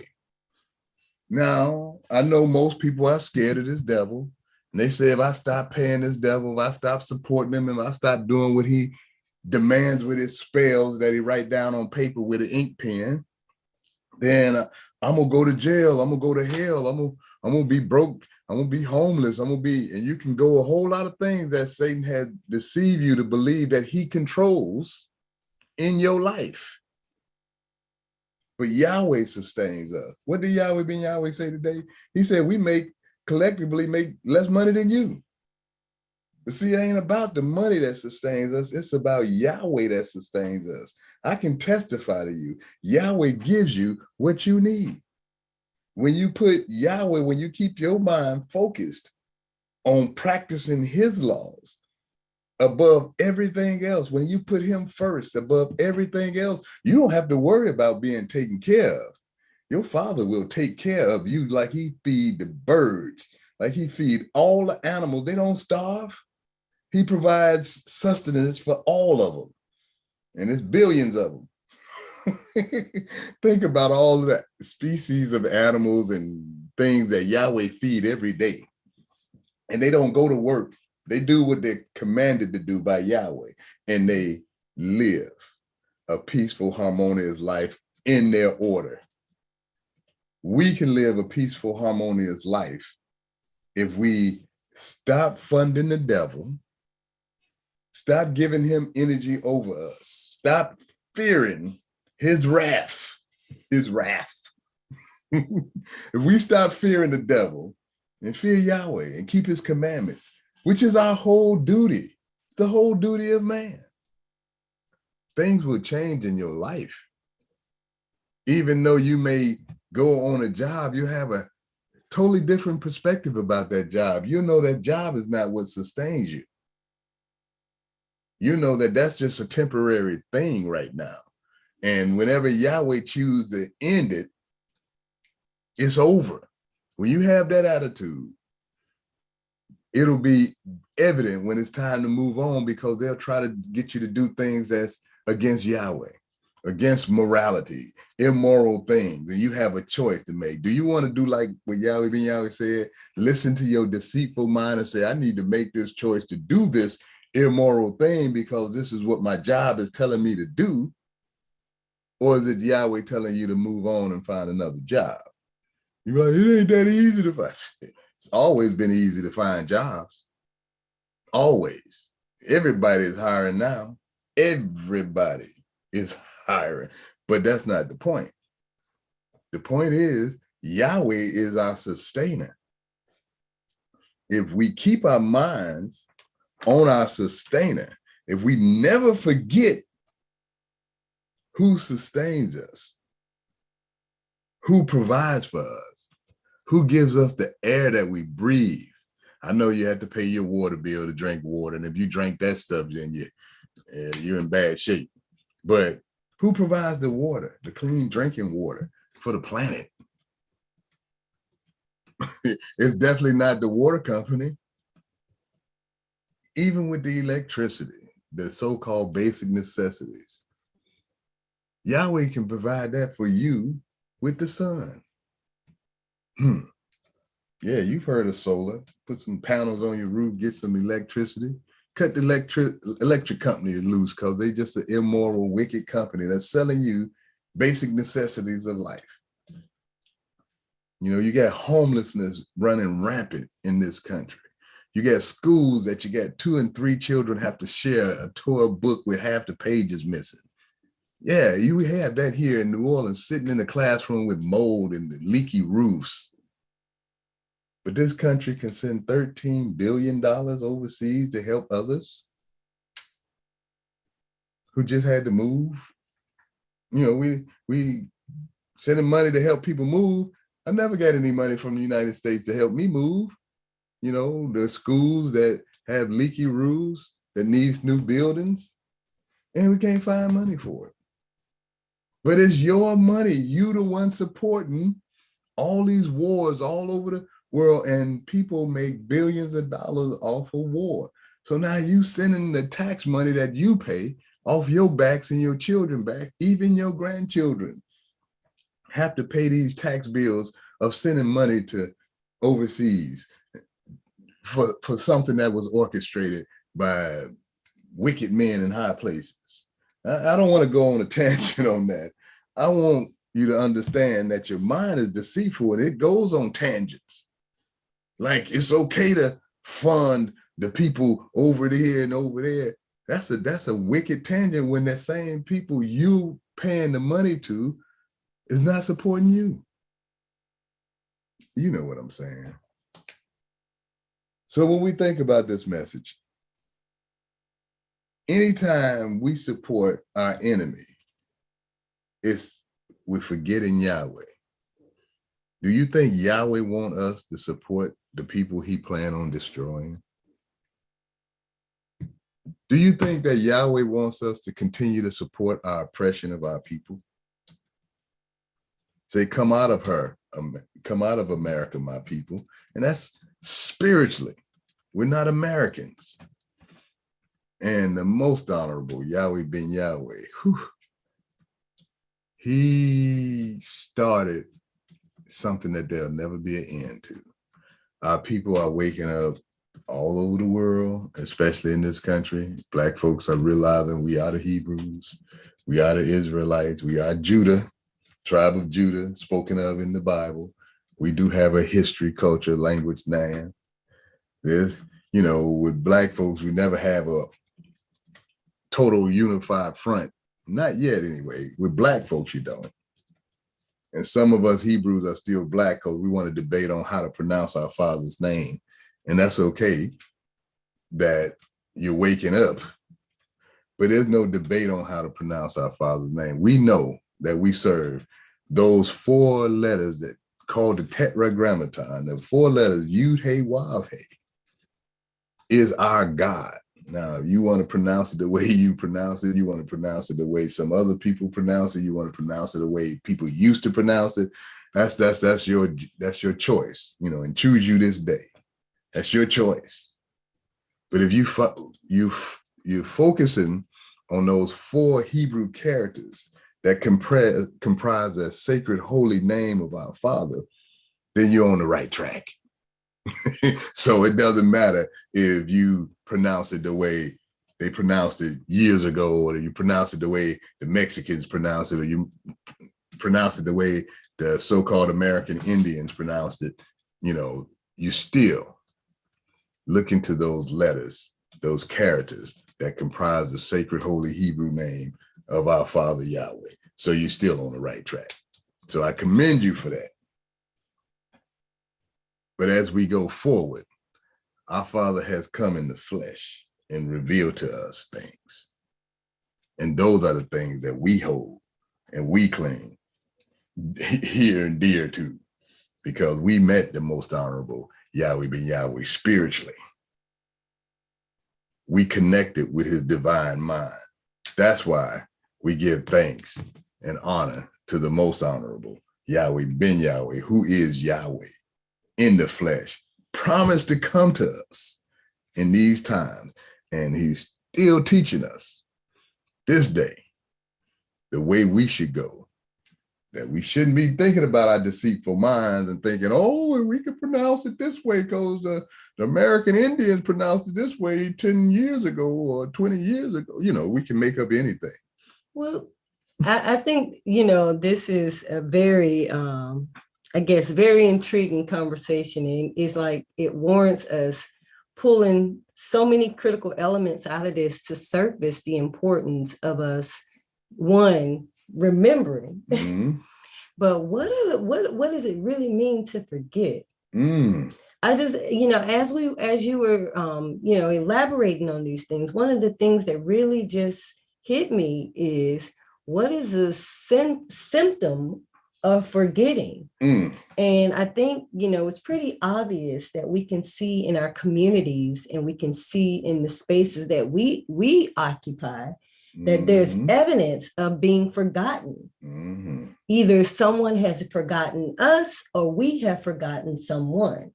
Now, I know most people are scared of this devil. And they say, if I stop paying this devil, if I stop supporting him, if I stop doing what he demands with his spells that he write down on paper with an ink pen, then I'm going to go to jail. I'm going to go to hell. I'm going to be broke. I'm going to be homeless. I'm going to be, and you can go a whole lot of things that Satan has deceived you to believe that he controls in your life. But Yahweh sustains us. What did Yahweh ben Yahweh say today? He said, we collectively make less money than you. But see, it ain't about the money that sustains us. It's about Yahweh that sustains us. I can testify to you. Yahweh gives you what you need. When you put Yahweh, when you keep your mind focused on practicing his laws above everything else, when you put him first above everything else, you don't have to worry about being taken care of. Your father will take care of you like he feed the birds, like he feed all the animals. They don't starve. He provides sustenance for all of them. And it's billions of them. Think about all of the species of animals and things that Yahweh feed every day. And they don't go to work. They do what they're commanded to do by Yahweh. And they live a peaceful, harmonious life in their order. We can live a peaceful, harmonious life if we stop funding the devil, stop giving him energy over us, stop fearing his wrath. If we stop fearing the devil and fear Yahweh and keep his commandments, which is our whole duty, the whole duty of man, things will change in your life. Even though you may go on a job, you have a totally different perspective about that job. You know that job is not what sustains you. You know that that's just a temporary thing right now. And whenever Yahweh chooses to end it, it's over. When you have that attitude, it'll be evident when it's time to move on, because they'll try to get you to do things that's against Yahweh, against morality, immoral things, and you have a choice to make. Do you want to do like what Yahweh ben Yahweh said, listen to your deceitful mind and say, I need to make this choice to do this immoral thing because this is what my job is telling me to do? Or is it Yahweh telling you to move on and find another job? You're like, it ain't that easy to find. It's always been easy to find jobs. Always. Everybody is hiring now. Everybody is hiring. But that's not the point. The point is, Yahweh is our sustainer. If we keep our minds on our sustainer, if we never forget who sustains us, who provides for us, who gives us the air that we breathe. I know you have to pay your water bill to drink water, and if you drink that stuff, then you're in bad shape. But who provides the water, the clean drinking water for the planet? It's definitely not the water company. Even with the electricity, the so-called basic necessities, Yahweh can provide that for you with the sun. Yeah, you've heard of solar. Put some panels on your roof, get some electricity. Cut the electric company loose because they just an immoral, wicked company that's selling you basic necessities of life. You know, you got homelessness running rampant in this country. You got schools that you got 2 and 3 children have to share a tour book with half the pages missing. Yeah, you have that here in New Orleans, sitting in the classroom with mold and the leaky roofs. But this country can send $13 billion overseas to help others who just had to move. You know, we sending money to help people move. I never got any money from the United States to help me move. You know, the schools that have leaky roofs, that needs new buildings, and we can't find money for it. But it's your money. You the one supporting all these wars all over the world, and people make billions of dollars off of war. So now you sending the tax money that you pay off your backs and your children back, even your grandchildren have to pay these tax bills of sending money to overseas for something that was orchestrated by wicked men in high places. I don't want to go on a tangent on that. I want you to understand that your mind is deceitful and it goes on tangents. Like it's okay to fund the people over there and over there. That's a wicked tangent when that same people you paying the money to is not supporting you. You know what I'm saying. So when we think about this message, anytime we support our enemy, we're forgetting Yahweh. Do you think Yahweh want us to support the people he planned on destroying? Do you think that Yahweh wants us to continue to support our oppression of our people? Say, come out of America, my people. And that's spiritually. We're not Americans. And the most honorable Yahweh ben Yahweh, he started something that there'll never be an end to. Our people are waking up all over the world, especially in this country. Black folks are realizing we are the Hebrews, we are the Israelites, we are Judah, tribe of Judah, spoken of in the Bible. We do have a history, culture, language, land. There's, with Black folks, we never have a total unified front. Not yet, anyway. With Black folks, you don't. And some of us Hebrews are still Black because we want to debate on how to pronounce our Father's name. And that's okay that you're waking up. But there's no debate on how to pronounce our Father's name. We know that we serve those 4 letters that called the Tetragrammaton, the 4 letters, Yud, He, Wav, He, is our God. Now, if you want to pronounce it the way you pronounce it, you want to pronounce it the way some other people pronounce it, you want to pronounce it the way people used to pronounce it, that's your choice, and choose you this day. That's your choice. But if you're focusing on those 4 Hebrew characters that comprise the sacred holy name of our Father, then you're on the right track. So it doesn't matter if you pronounce it the way they pronounced it years ago, or you pronounce it the way the Mexicans pronounce it, or you pronounce it the way the so-called American Indians pronounced it. You still look into those letters, those characters that comprise the sacred holy Hebrew name of our Father Yahweh. So you're still on the right track. So I commend you for that. But as we go forward, our Father has come in the flesh and revealed to us things. And those are the things that we hold and we claim here and dear to, because we met the most honorable Yahweh ben Yahweh spiritually. We connected with his divine mind. That's why we give thanks and honor to the most honorable Yahweh ben Yahweh, who is Yahweh in the flesh, promised to come to us in these times. And he's still teaching us this day the way we should go, that we shouldn't be thinking about our deceitful minds and thinking, oh, we can pronounce it this way because the American Indians pronounced it this way 10 years ago or 20 years ago. We can make up anything. Well, I think, this is a very, very intriguing conversation. And it's like it warrants us pulling so many critical elements out of this to surface the importance of us, one, remembering. Mm-hmm. But what does it really mean to forget? I just, as you were, elaborating on these things, one of the things that really just hit me is, what is a symptom of forgetting? And I think, it's pretty obvious that we can see in our communities and we can see in the spaces that we occupy that there's evidence of being forgotten. Either someone has forgotten us or we have forgotten someone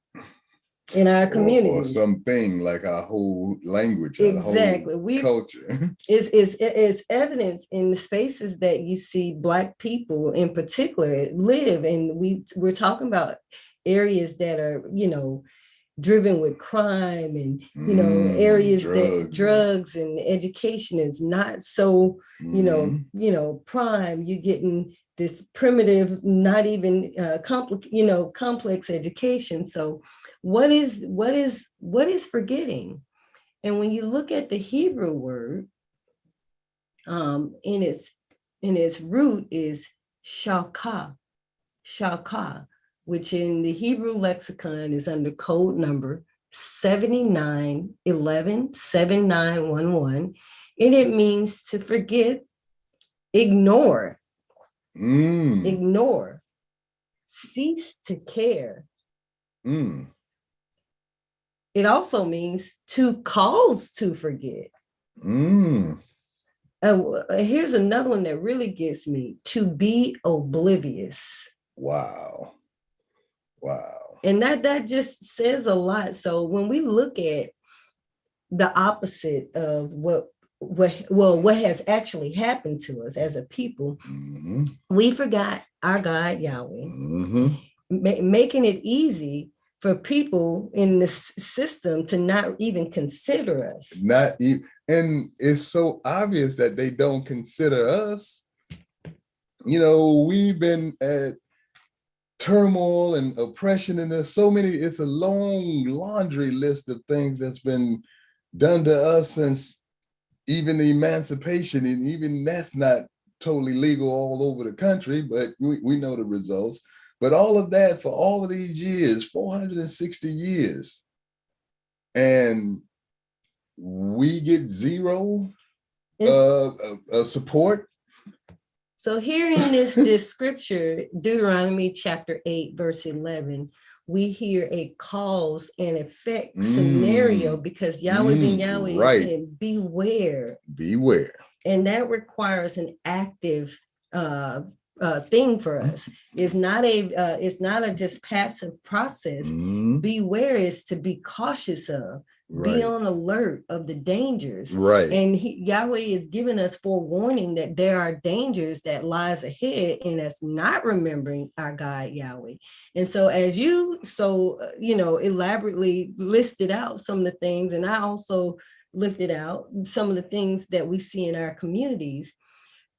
in our community. Or something like our whole language, exactly. Our whole culture. It's evidence in the spaces that you see Black people in particular live. And we're talking about areas that are, driven with crime and, areas that drugs and education is not so, prime. You're getting this primitive, not even complex education. So what is forgetting? And when you look at the Hebrew word, in its root is shalka, which in the Hebrew lexicon is under code number 7911, and it means to forget, ignore, cease to care. It also means to cause to forget. Here's another one that really gets me: to be oblivious. Wow. And that just says a lot. So when we look at the opposite of what has actually happened to us as a people, we forgot our God Yahweh, making it easy for people in this system to not even consider us. And it's so obvious that they don't consider us. We've been at turmoil and oppression, and there's so many, it's a long laundry list of things that's been done to us since even the emancipation, and even that's not totally legal all over the country, but we know the results. But all of that for all of these years, 460 years, and we get zero support. So here in this scripture, Deuteronomy chapter 8, verse 11, we hear a cause and effect scenario, because Yahweh ben Yahweh is saying, beware. And that requires an active thing for us. It's not a just passive process. Beware is to be cautious of. Be on alert of the dangers. And Yahweh is giving us forewarning that there are dangers that lies ahead in us not remembering our God Yahweh. And so as you elaborately listed out some of the things, and I also lifted out some of the things that we see in our communities,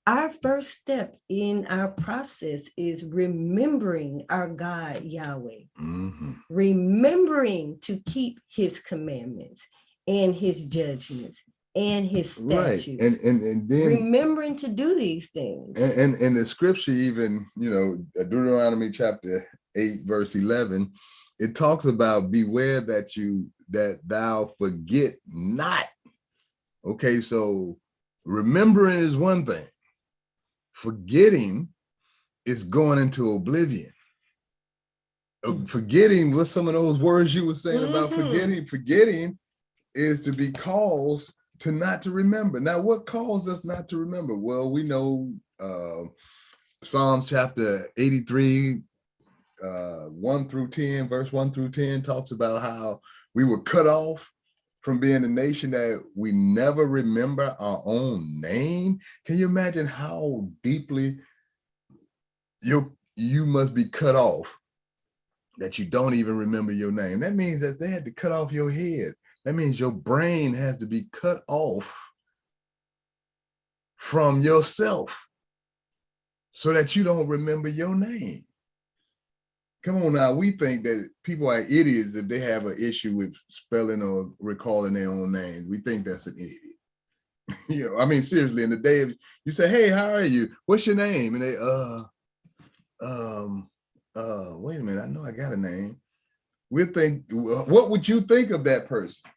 our first step in our process is remembering our God Yahweh, remembering to keep his commandments and his judgments and his statutes, and then remembering to do these things. And the scripture, even, Deuteronomy chapter 8, verse 11, it talks about beware that thou forget not. Okay, so remembering is one thing. Forgetting is going into oblivion. Forgetting, what some of those words you were saying about forgetting? Forgetting is to be caused to not to remember. Now, what caused us not to remember? Well, we know Psalms chapter 83, 1 through 10, verse 1 through 10 talks about how we were cut off from being a nation that we never remember our own name. Can you imagine how deeply you must be cut off that you don't even remember your name? That means that they had to cut off your head. That means your brain has to be cut off from yourself so that you don't remember your name. Come on now, we think that people are idiots if they have an issue with spelling or recalling their own names. We think that's an idiot. I mean, seriously, in the day of, you say, hey, how are you? What's your name? And they, wait a minute, I know I got a name. We'll think, what would you think of that person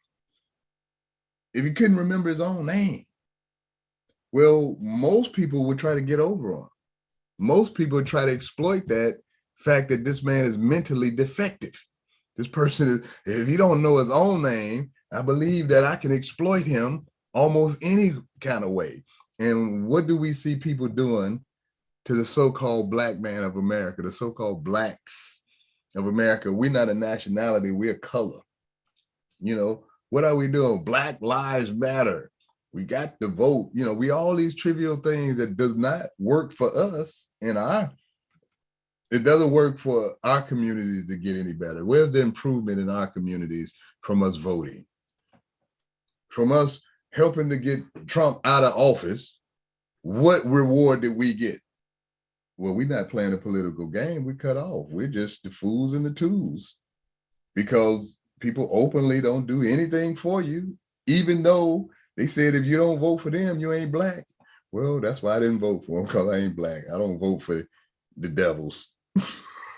if he couldn't remember his own name? Well, most people would try to get over on. Most people would try to exploit that fact that this man is mentally defective. This person is, if he don't know his own name, I believe that I can exploit him almost any kind of way. And what do we see people doing to the so-called black man of America, the so-called blacks of America? We're not a nationality, we're a color. You know, what are we doing? Black Lives Matter. We got to vote. You know, we all these trivial things that does not work for us it doesn't work for our communities to get any better. Where's the improvement in our communities from us voting? From us helping to get Trump out of office, what reward did we get? Well, we're not playing a political game. We cut off. We're just the fools and the tools, because people openly don't do anything for you, even though they said if you don't vote for them, you ain't black. Well, that's why I didn't vote for them, because I ain't black. I don't vote for the devils.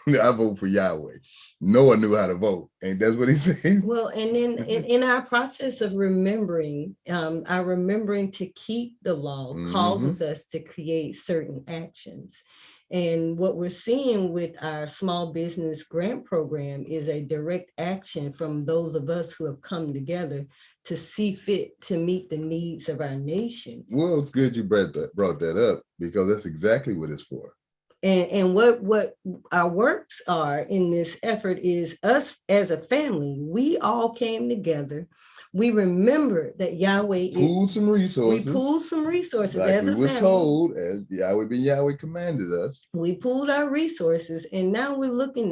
I vote for Yahweh. Noah knew how to vote. Ain't that what he said? Well, and then in our process of remembering, our remembering to keep the law causes us to create certain actions. And what we're seeing with our small business grant program is a direct action from those of us who have come together to see fit to meet the needs of our nation. Well, it's good you brought that up, because that's exactly what it's for. And what our works are in this effort is us as a family. We all came together. We remember that Yahweh pooled some resources. We pooled some resources like as a family. We were told, as Yahweh ben Yahweh commanded us. We pooled our resources, and now we're looking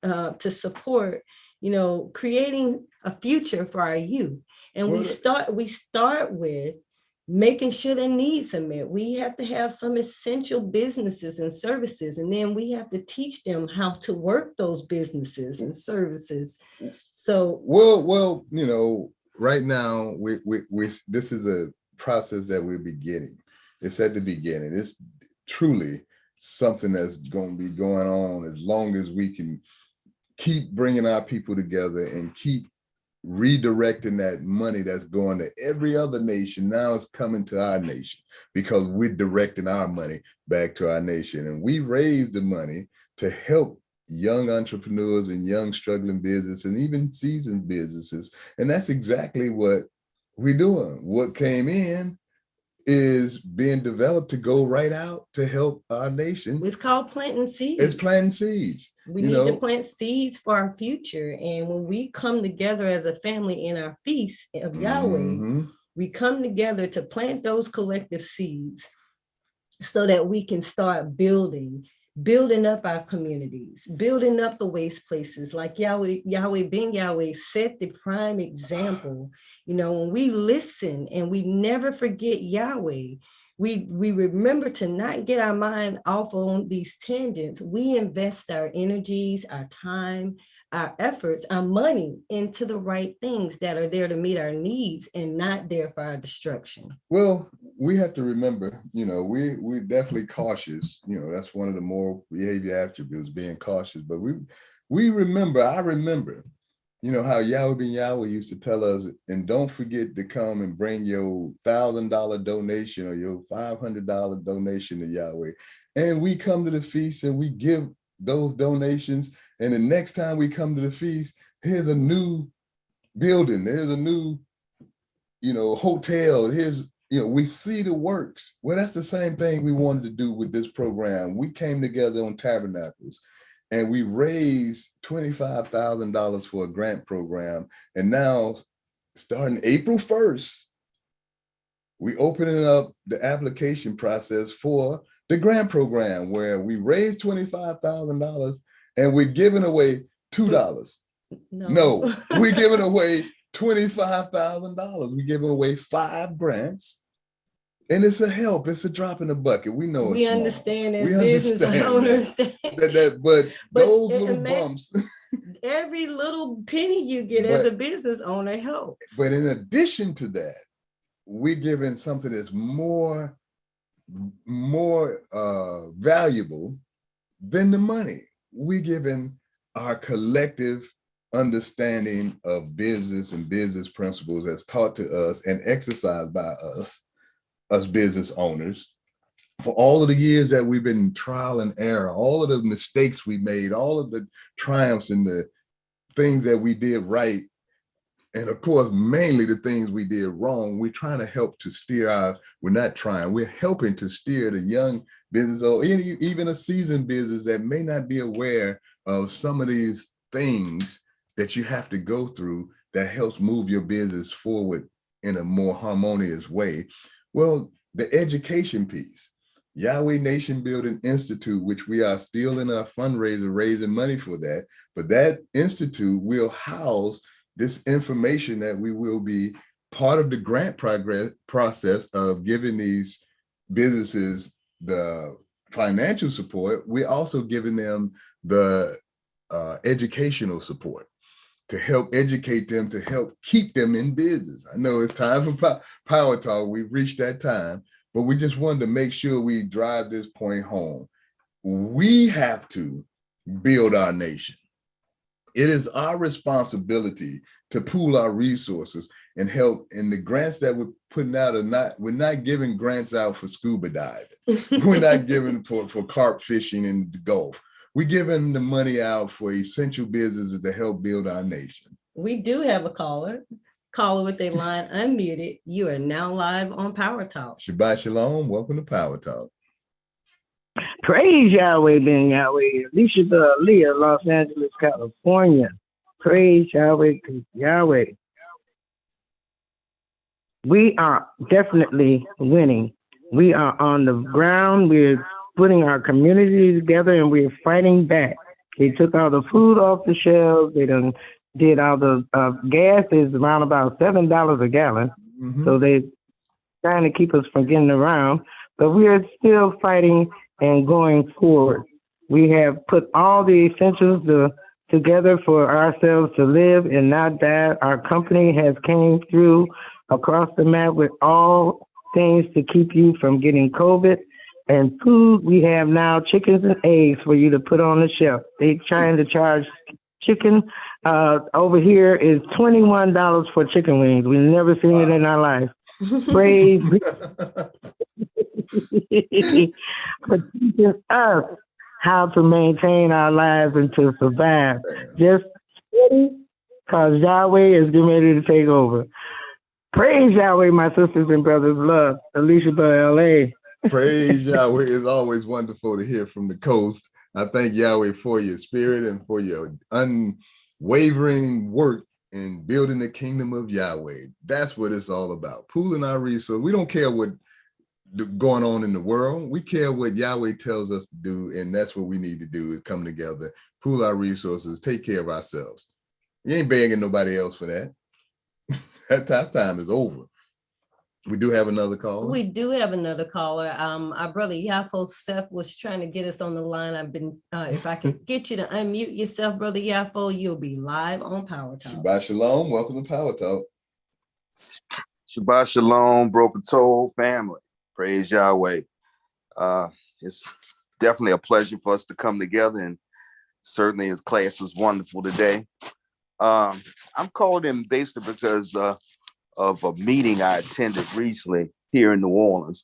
to support, creating a future for our youth. And we start with making sure their needs are met. We have to have some essential businesses and services, and then we have to teach them how to work those businesses and services. So, well, right now we this is a process that we're beginning. It's at the beginning. It's truly something that's going to be going on as long as we can keep bringing our people together and keep redirecting that money that's going to every other nation. Now it's coming to our nation, because we're directing our money back to our nation. And we raise the money to help young entrepreneurs and young struggling businesses and even seasoned businesses. And that's exactly what we're doing. What came in is being developed to go right out to help our nation. It's called planting seeds. It's planting seeds. We need to plant seeds for our future. And when we come together as a family in our feast of Yahweh, we come together to plant those collective seeds so that we can start building up our communities, building up the waste places. Like Yahweh ben Yahweh set the prime example. When we listen and we never forget Yahweh, we remember to not get our mind off on these tangents. We invest our energies, our time, our efforts, our money into the right things that are there to meet our needs and not there for our destruction. Well, we have to remember, we're definitely cautious. That's one of the moral behavior attributes, being cautious. But I remember, how Yahweh ben Yahweh used to tell us, and don't forget to come and bring your $1,000 donation or your $500 donation to Yahweh. And we come to the feast and we give those donations. And the next time we come to the feast, here's a new building. There's a new, hotel. We see the works. Well, that's the same thing we wanted to do with this program. We came together on Tabernacles and we raised $25,000 for a grant program. And now, starting April 1st, we opening up the application process for the grant program, where we raised $25,000 and we're giving away $2. No, we're giving away $25,000. We're giving away 5 grants. And it's a help. It's a drop in the bucket. We know it's we small. Understand as business owners but those little bumps. Every little penny you get as a business owner helps. But in addition to that, we're giving something that's more valuable than the money. We're giving our collective understanding of business and business principles as taught to us and exercised by us business owners, for all of the years that we've been trial and error, all of the mistakes we made, all of the triumphs and the things that we did right And of course, mainly the things we did wrong, we're trying to help to steer we're helping to steer the young business or even a seasoned business that may not be aware of some of these things that you have to go through that helps move your business forward in a more harmonious way. Well, the education piece, Yahweh Nation Building Institute, which we are still in our fundraiser, raising money for that, but that institute will house this information that we will be part of the grant process of giving these businesses the financial support. We're also giving them the educational support to help educate them, to help keep them in business. I know it's time for Power Talk. We've reached that time, but we just wanted to make sure we drive this point home. We have to build our nation. It is our responsibility to pool our resources and help. And the grants that we're putting out we're not giving grants out for scuba diving. We're not giving for carp fishing in the Gulf. We're giving the money out for essential businesses to help build our nation. We do have a caller with a line unmuted. You are now live on Power Talk. Shabbat Shalom. Welcome to Power Talk. Praise Yahweh, Ben Yahweh. Alicia Leah, Los Angeles, California. Praise Yahweh, Yahweh. We are definitely winning. We are on the ground. We're putting our community together and we're fighting back. They took all the food off the shelves. They done did all the gas is around about $7 a gallon. Mm-hmm. So they trying to keep us from getting around, but we are still fighting and going forward. We have put all the essentials together for ourselves to live and not die. Our company has came through across the map with all things to keep you from getting COVID. And food, we have now chickens and eggs for you to put on the shelf. They trying to charge chicken over here is $21 for chicken wings. We've never seen it in our life. Praise for teaching us how to maintain our lives and to survive. Just steady, because Yahweh is getting ready to take over. Praise Yahweh, my sisters and brothers. Love, Alicia by LA. Praise Yahweh. It's always wonderful to hear from the coast. I thank Yahweh for your spirit and for your unwavering work in building the kingdom of Yahweh. That's what it's all about. Pooling our resources. We don't care what going on in the world. We care what Yahweh tells us to do, and that's what we need to do, is come together, pool our resources, take care of ourselves. You ain't begging nobody else for that. That time is over. We do have another caller. We do have another caller. Our brother Yafo Seth was trying to get us on the line. I've been, if I could get you to unmute yourself, brother Yafo, you'll be live on Power Talk. Shabbat Shalom. Welcome to Power Talk. Shabbat Shalom, Broken Toll family. Praise Yahweh. It's definitely a pleasure for us to come together, and certainly his class was wonderful today. I'm calling him basically because of a meeting I attended recently here in New Orleans.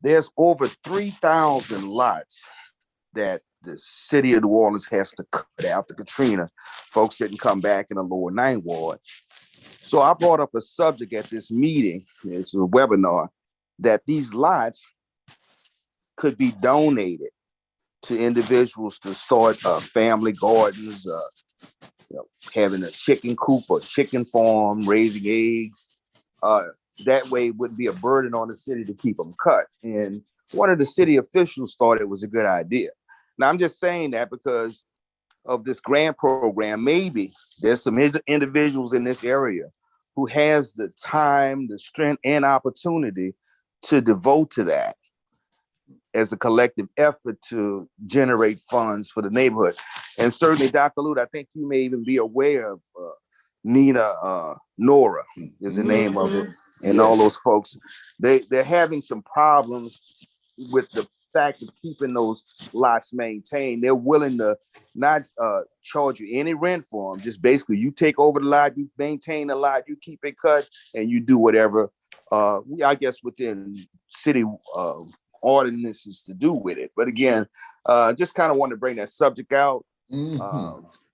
There's over 3,000 lots that the city of New Orleans has to cut after Katrina. Folks didn't come back in the lower Ninth Ward. So I brought up a subject at this meeting, it's a webinar, that these lots could be donated to individuals to start family gardens, having a chicken coop or chicken farm, raising eggs. That way it wouldn't be a burden on the city to keep them cut. And one of the city officials thought it was a good idea. Now, I'm just saying that because of this grant program, maybe there's some individuals in this area who has the time, the strength, and opportunity to devote to that as a collective effort to generate funds for the neighborhood. And certainly, Dr. Lute, I think you may even be aware of Nina Nora is the name of it, and all those folks. They're having some problems with the fact of keeping those lots maintained. They're willing to not charge you any rent for them. Just basically, you take over the lot, you maintain the lot, you keep it cut, and you do whatever, I guess, within city ordinances to do with it. But again, just kind of want to bring that subject out.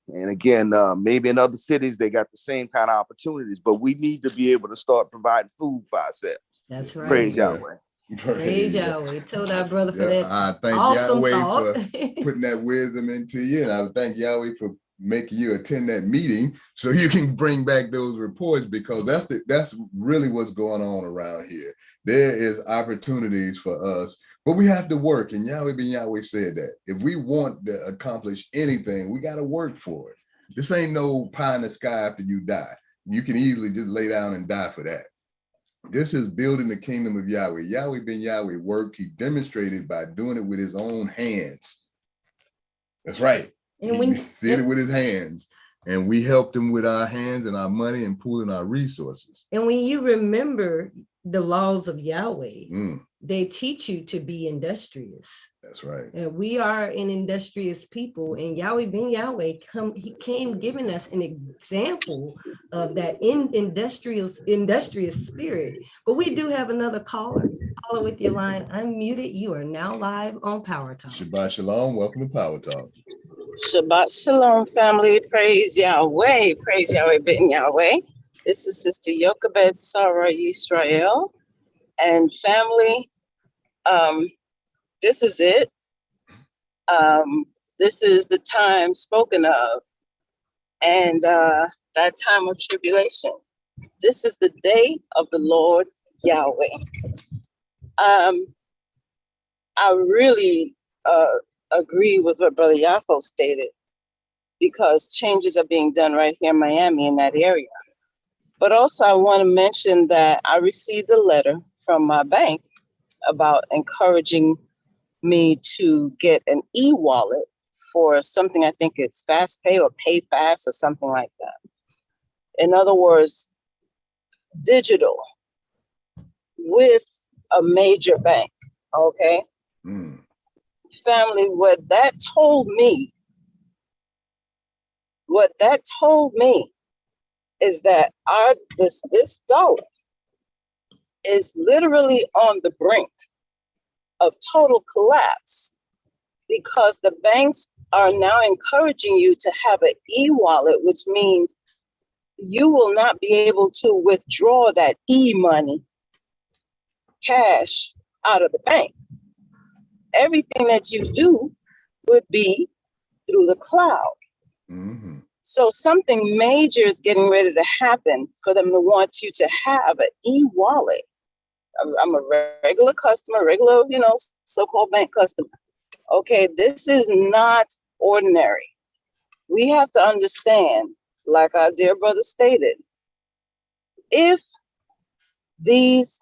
And again, maybe in other cities, they got the same kind of opportunities, but we need to be able to start providing food for ourselves. That's right. Praise Yahweh. Praise Yahweh. Told our brother for that I thank awesome Yahweh thought. for putting that wisdom into you. And I thank Yahweh for making you attend that meeting so you can bring back those reports, because that's really what's going on around here. There is opportunities for us, but we have to work. And Yahweh said that if we want to accomplish anything, we got to work for it. This ain't no pie in the sky after you die. You can easily just lay down and die for that. This is building the kingdom of Yahweh. Yahweh ben Yahweh work. He demonstrated by doing it with his own hands. That's right. And he did it with his hands. And we helped him with our hands and our money and pooling our resources. And when you remember the laws of Yahweh, they teach you to be industrious. That's right. And we are an industrious people, and Yahweh ben Yahweh he came giving us an example of that industrious spirit. But we do have another caller with your line unmuted. You are now live on Power Talk. Shabbat Shalom. Welcome to Power Talk. Shabbat Shalom, family. Praise Yahweh. Praise Yahweh ben Yahweh. This is Sister Yochebed Sarah Yisrael. And family, this is it. This is the time spoken of, and that time of tribulation. This is the day of the Lord Yahweh. I really agree with what Brother Yaakov stated, because changes are being done right here in Miami, in that area. But also I want to mention that I received a letter from my bank about encouraging me to get an e-wallet for something, I think it's FastPay or PayFast or something like that. In other words, digital with a major bank, okay? Family, what that told me is that this dollar is literally on the brink of total collapse, because the banks are now encouraging you to have an e-wallet, which means you will not be able to withdraw that e-money cash out of the bank. Everything that you do would be through the cloud. So something major is getting ready to happen for them to want you to have an e-wallet. I'm a regular customer, so-called bank customer. Okay, this is not ordinary. We have to understand, like our dear brother stated, if this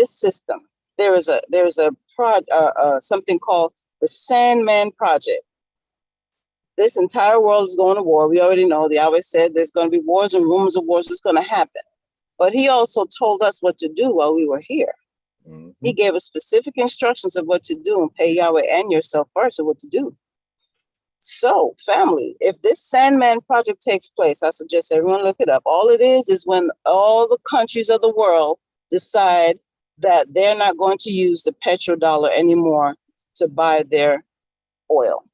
system, there's a something called the Sandman Project. This entire world is going to war. We already know. They always said there's going to be wars and rumors of wars. It's going to happen. But he also told us what to do while we were here. He gave us specific instructions of what to do, and pay Yahweh and yourself first of what to do. So, family, if this Sandman Project takes place, I suggest everyone look it up. All it is when all the countries of the world decide that they're not going to use the petrodollar anymore to buy their oil.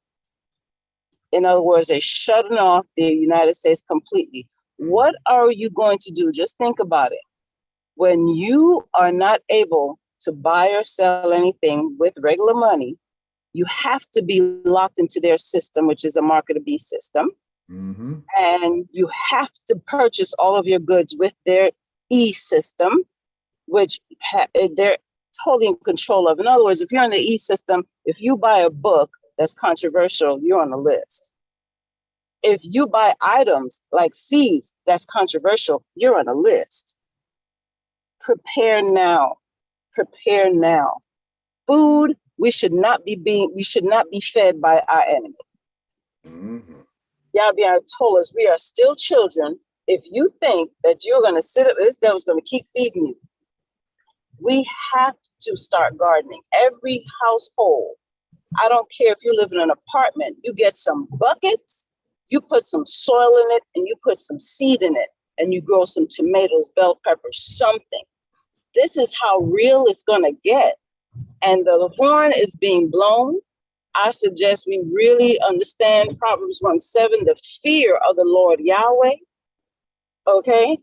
In other words, they're shutting off the United States completely. What are you going to do? Just think about it. When you are not able to buy or sell anything with regular money, you have to be locked into their system, which is a market of beast system. And you have to purchase all of your goods with their e-system, which they're totally in control of. In other words, if you're in the e-system, if you buy a book that's controversial, you're on the list. If you buy items like seeds that's controversial, you're on a list. Prepare now. Prepare now. Food, we should not be fed by our enemy. Yahweh told us we are still children. If you think that you're going to sit up, this devil's going to keep feeding you. We have to start gardening. Every household, I don't care if you live in an apartment, you get some buckets, you put some soil in it, and you put some seed in it, and you grow some tomatoes, bell peppers, something. This is how real it's going to get. And the horn is being blown. I suggest we really understand Proverbs 1:7, the fear of the Lord Yahweh. Okay?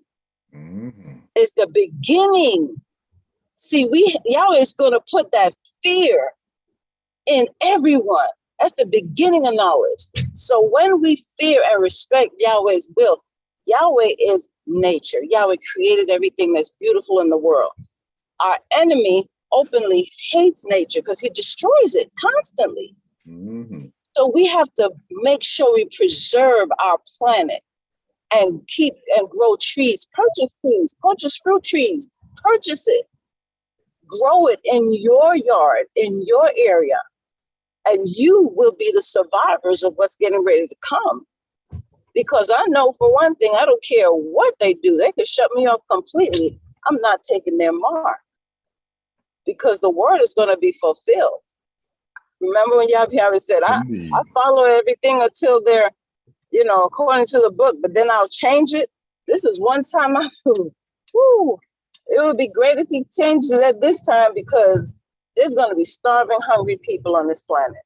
It's the beginning. See, Yahweh is going to put that fear in everyone. That's the beginning of knowledge. So when we fear and respect Yahweh's will, Yahweh is nature. Yahweh created everything that's beautiful in the world. Our enemy openly hates nature because he destroys it constantly. So we have to make sure we preserve our planet and keep and grow trees, purchase fruit trees, purchase it, grow it in your yard, in your area, and you will be the survivors of what's getting ready to come. Because I know for one thing, I don't care what they do. They could shut me off completely. I'm not taking their mark because the word is going to be fulfilled. Remember when Yahweh said, I follow everything until they're, according to the book, but then I'll change it. This is one time it would be great if he changed it at this time because there's going to be starving, hungry people on this planet.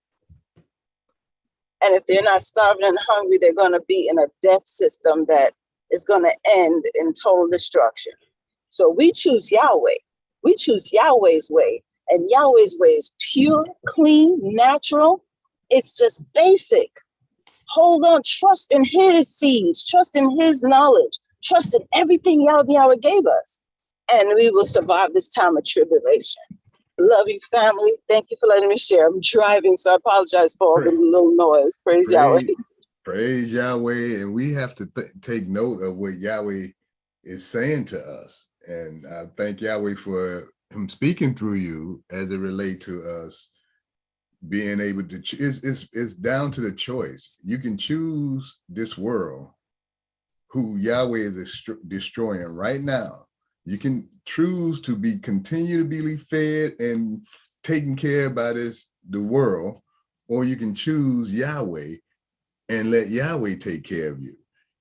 And if they're not starving and hungry, they're going to be in a death system that is going to end in total destruction. So we choose Yahweh. We choose Yahweh's way. And Yahweh's way is pure, clean, natural. It's just basic. Hold on, trust in his seeds, trust in his knowledge, trust in everything Yahweh gave us. And we will survive this time of tribulation. Love you, family. Thank you for letting me share. I'm driving, so I apologize for all the little noise. Praise Yahweh. Praise Yahweh. And we have to take note of what Yahweh is saying to us. And I thank Yahweh for him speaking through you as it relates to us being able to, it's down to the choice. You can choose this world, who Yahweh is destroying right now. You can choose to continue to be fed and taken care of by the world, or you can choose Yahweh and let Yahweh take care of you.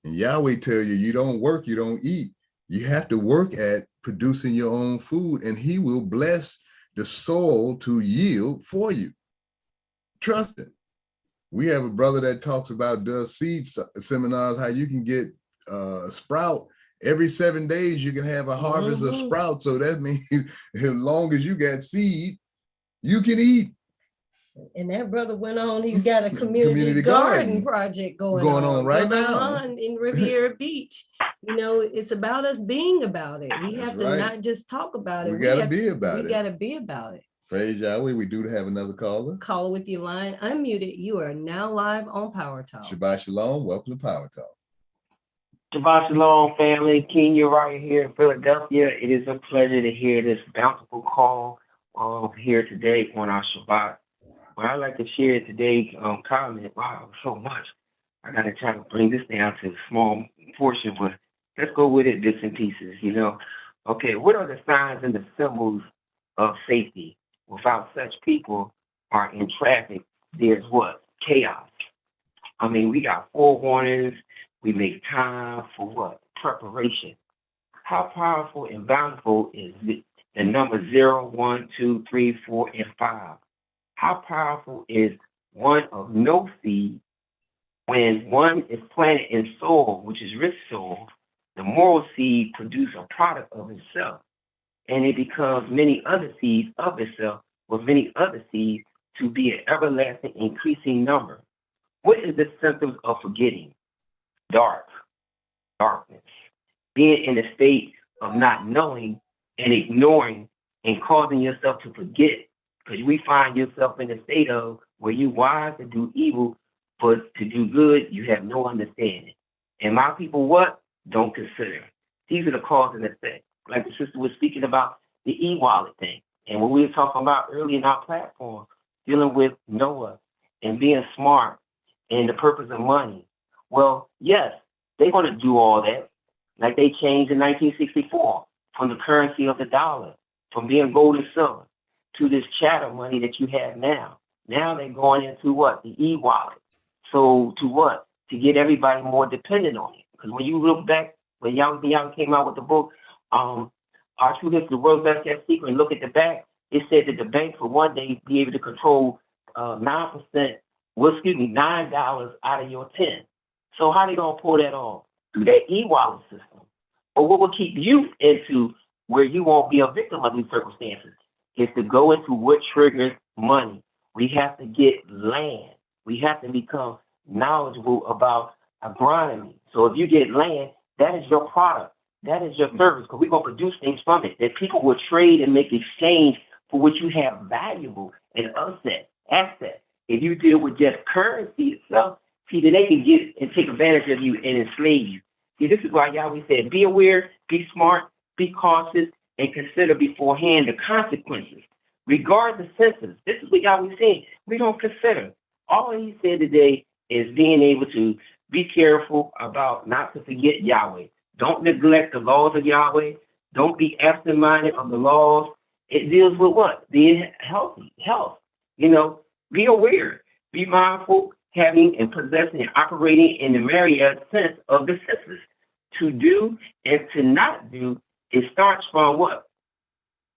And Yahweh tell you, you don't work, you don't eat. You have to work at producing your own food, and he will bless the soil to yield for you. Trust it. We have a brother that talks about does seed seminars, how you can get sprout. Every 7 days, you can have a harvest of sprouts. So that means as long as you got seed, you can eat. And that brother went on, he's got a community garden project going on right now in Riviera Beach. It's about us being about it. We have to not just talk about it. We got to be about it. We got to be about it. Praise Yahweh. We do have another caller. Caller with your line unmuted. You are now live on Power Talk. Shabbat Shalom. Welcome to Power Talk. Shabbat Shalom, family. Kenya right here in Philadelphia. It is a pleasure to hear this bountiful call here today on our Shabbat. Well, I'd like to share today's comment. Wow, so much. I got to try to bring this down to a small portion, but let's go with it bits and pieces, Okay, what are the signs and the symbols of safety? Without such people are in traffic, there's what? Chaos. I mean, we got forewarnings. We make time for what? Preparation. How powerful and bountiful is the number 0, 1, 2, 3, 4, and 5? How powerful is one of no seed when one is planted in soil, which is rich soil? The moral seed produces a product of itself, and it becomes many other seeds of itself with many other seeds to be an everlasting increasing number. What is the symptoms of forgetting? Darkness. Being in a state of not knowing and ignoring and causing yourself to forget, because we find yourself in a state of where you're wise to do evil, but to do good, you have no understanding. And my people, what? Don't consider. These are the cause and effect. Like the sister was speaking about the e-wallet thing. And what we were talking about earlier in our platform, dealing with Noah and being smart and the purpose of money. Well, yes, they're going to do all that. Like they changed in 1964 from the currency of the dollar, from being gold and silver to this chattel money that you have now. Now they're going into what? The e-wallet. So to what? To get everybody more dependent on it. Because when you look back, when Yahweh came out with the book, Our True History, the World's Best Kept Secret, and look at the back, it said that the bank would one day be able to control $9 out of your 10. So how they gonna pull that off? Through that e-wallet system. But what will keep you into where you won't be a victim of these circumstances is to go into what triggers money. We have to get land. We have to become knowledgeable about agronomy. So if you get land, that is your product. That is your service, because we're going to produce things from it that people will trade and make exchange for what you have valuable and asset. If you deal with just currency itself, see, then they can get and take advantage of you and enslave you. See, this is why Yahweh said, be aware, be smart, be cautious, and consider beforehand the consequences. Regard the senses. This is what Yahweh said. We don't consider. All he said today is being able to be careful about not to forget Yahweh. Don't neglect the laws of Yahweh. Don't be absent-minded of the laws. It deals with what? Being healthy, health. You know, be aware, be mindful, having and possessing and operating in the myriad sense of the senses. To do and to not do, it starts from what?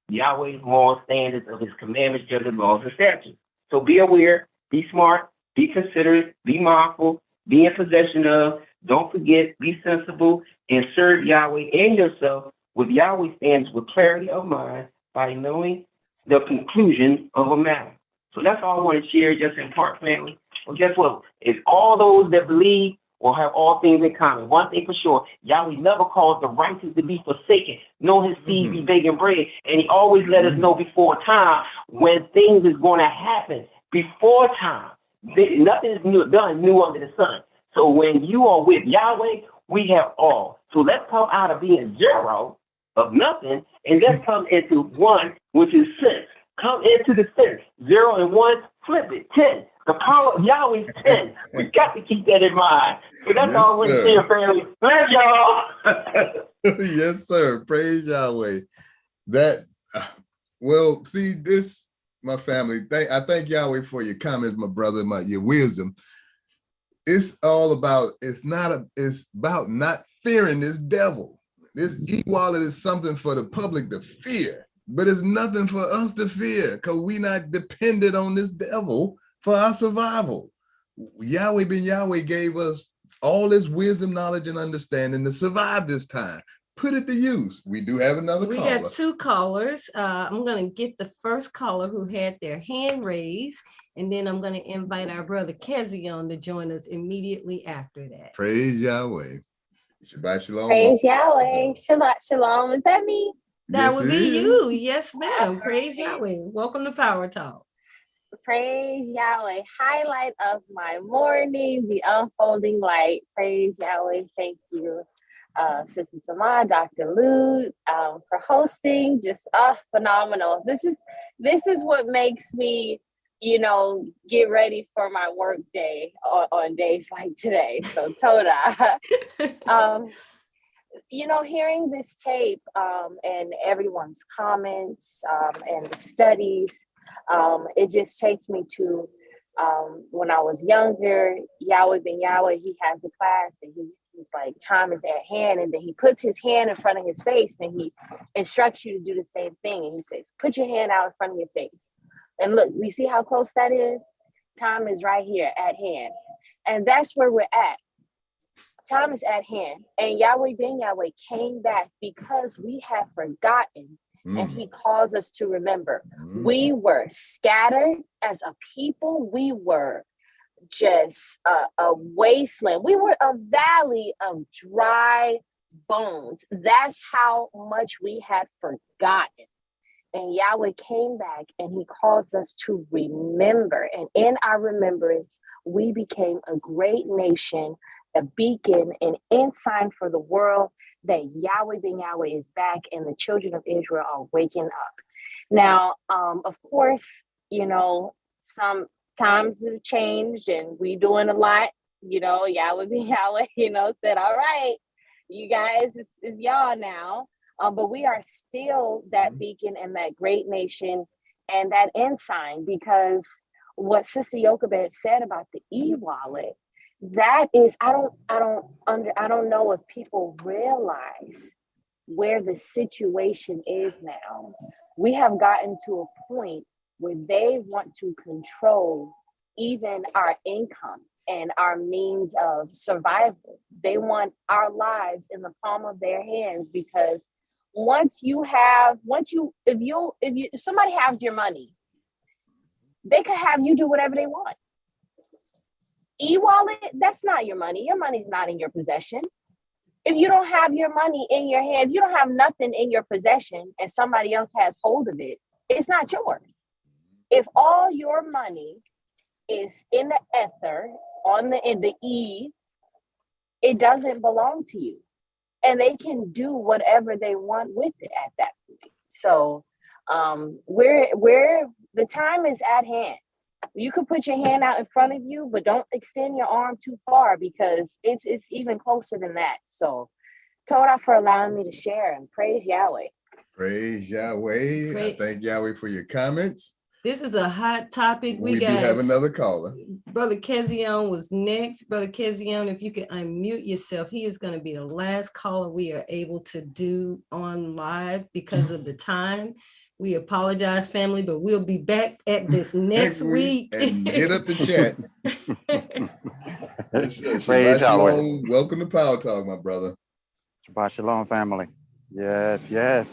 Yahweh's moral standards of his commandments, judgments, laws, and statutes. So be aware, be smart, be considerate, be mindful, be in possession of, don't forget, be sensible, and serve Yahweh and yourself with Yahweh standards with clarity of mind by knowing the conclusion of a matter. So that's all I want to share, just in part, family. Well, guess what? If all those that believe will have all things in common, one thing for sure, Yahweh never calls the righteous to be forsaken, nor his seed be begging bread. And he always let us know before time when things is going to happen before time. Nothing is done new under the sun. So when you are with Yahweh, we have all. So let's come out of being zero, of nothing, and let's come into one, which is sense. Come into the sense. 0 and 1, flip it, 10. The power of Yahweh is 10. We got to keep that in mind. So that's all I want to say, family. Love y'all. Yes, sir. Praise Yahweh. Well, see, this, my family, I thank Yahweh for your comments, my brother, your wisdom. It's all about, it's about not fearing this devil. This e-wallet is something for the public to fear, but it's nothing for us to fear because we're not dependent on this devil for our survival. Yahweh ben Yahweh gave us all this wisdom, knowledge, and understanding to survive this time. Put it to use. We do have another caller. We got 2 callers. I'm going to get the first caller who had their hand raised, and then I'm going to invite our brother Kezion to join us immediately after that. Praise Yahweh. Shabbat shalom. Praise Yahweh. Shabbat shalom. Is that me? That would be you. Yes, ma'am. Praise Yahweh. Welcome to Power Talk. Praise Yahweh. Highlight of my morning, the unfolding light. Praise Yahweh. Thank you, Sister Tamar, Dr. Lou, for hosting. Just phenomenal. This is what makes me, get ready for my work day on days like today. So Toda. Hearing this tape and everyone's comments and the studies, it just takes me to when I was younger. Yahweh ben Yahweh, he has a class and he's like, time is at hand, and then he puts his hand in front of his face and he instructs you to do the same thing, and he says, put your hand out in front of your face, and look, we see how close that is. Time is right here at hand, and that's where we're at. Time is at hand, and Yahweh ben Yahweh came back because we have forgotten. And he calls us to remember. We were scattered as a people. We were just a wasteland. We were a valley of dry bones. That's how much we had forgotten. And Yahweh came back and he calls us to remember. And in our remembrance, we became a great nation, a beacon, an ensign for the world that Yahweh ben Yahweh is back and the children of Israel are waking up. Now, of course, some times have changed and we doing a lot. Yahweh ben Yahweh, said, all right, you guys, it's y'all now. But we are still that beacon and that great nation and that ensign, because what Sister Jochebed said about the e-wallet, that is, I don't know if people realize where the situation is now. We have gotten to a point where they want to control even our income and our means of survival. They want our lives in the palm of their hands, because if somebody has your money, they could have you do whatever they want. E-wallet, that's not your money. Your money's not in your possession. If you don't have your money in your hand, if you don't have nothing in your possession and somebody else has hold of it, it's not yours. If all your money is in the ether, in the E, it doesn't belong to you. And they can do whatever they want with it at that point. So where the time is at hand. You could put your hand out in front of you, but don't extend your arm too far, because it's even closer than that. So, Toda, for allowing me to share, and praise Yahweh. Praise Yahweh. I thank Yahweh for your comments. This is a hot topic. We do have another caller. Brother Kezion was next. Brother Kezion, if you could unmute yourself, he is going to be the last caller we are able to do on live because of the time. We apologize, family, but we'll be back at this next week. And hit up the chat. Praise Shalom. Welcome to Power Talk, my brother. Shabbat Shalom, family. Yes, yes.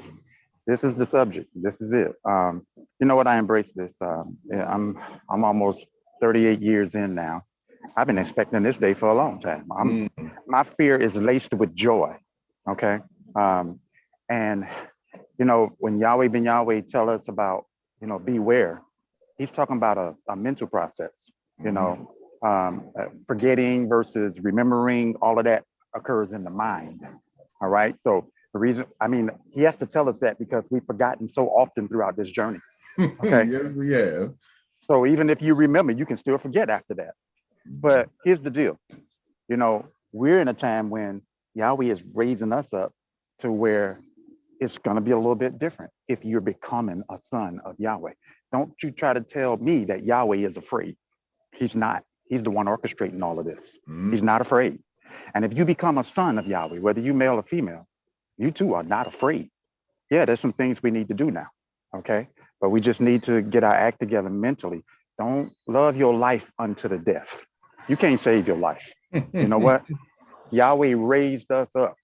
This is the subject. This is it. You know what? I embrace this. I'm almost 38 years in now. I've been expecting this day for a long time. My fear is laced with joy. Okay. And you know, when Yahweh ben Yahweh tell us about, you know, beware, he's talking about a mental process, you know, forgetting versus remembering, all of that occurs in the mind. All right. So the reason, I mean, he has to tell us that because we've forgotten so often throughout this journey. Okay. Yes, we have. So even if you remember, you can still forget after that. But here's the deal. You know, we're in a time when Yahweh is raising us up to where it's going to be a little bit different if you're becoming a son of Yahweh. Don't you try to tell me that Yahweh is afraid. He's not. He's the one orchestrating all of this. He's not afraid. And if you become a son of Yahweh, whether you male or female, you too are not afraid. Yeah, there's some things we need to do now. Okay. But we just need to get our act together mentally. Don't love your life unto the death. You can't save your life. You know what? Yahweh raised us up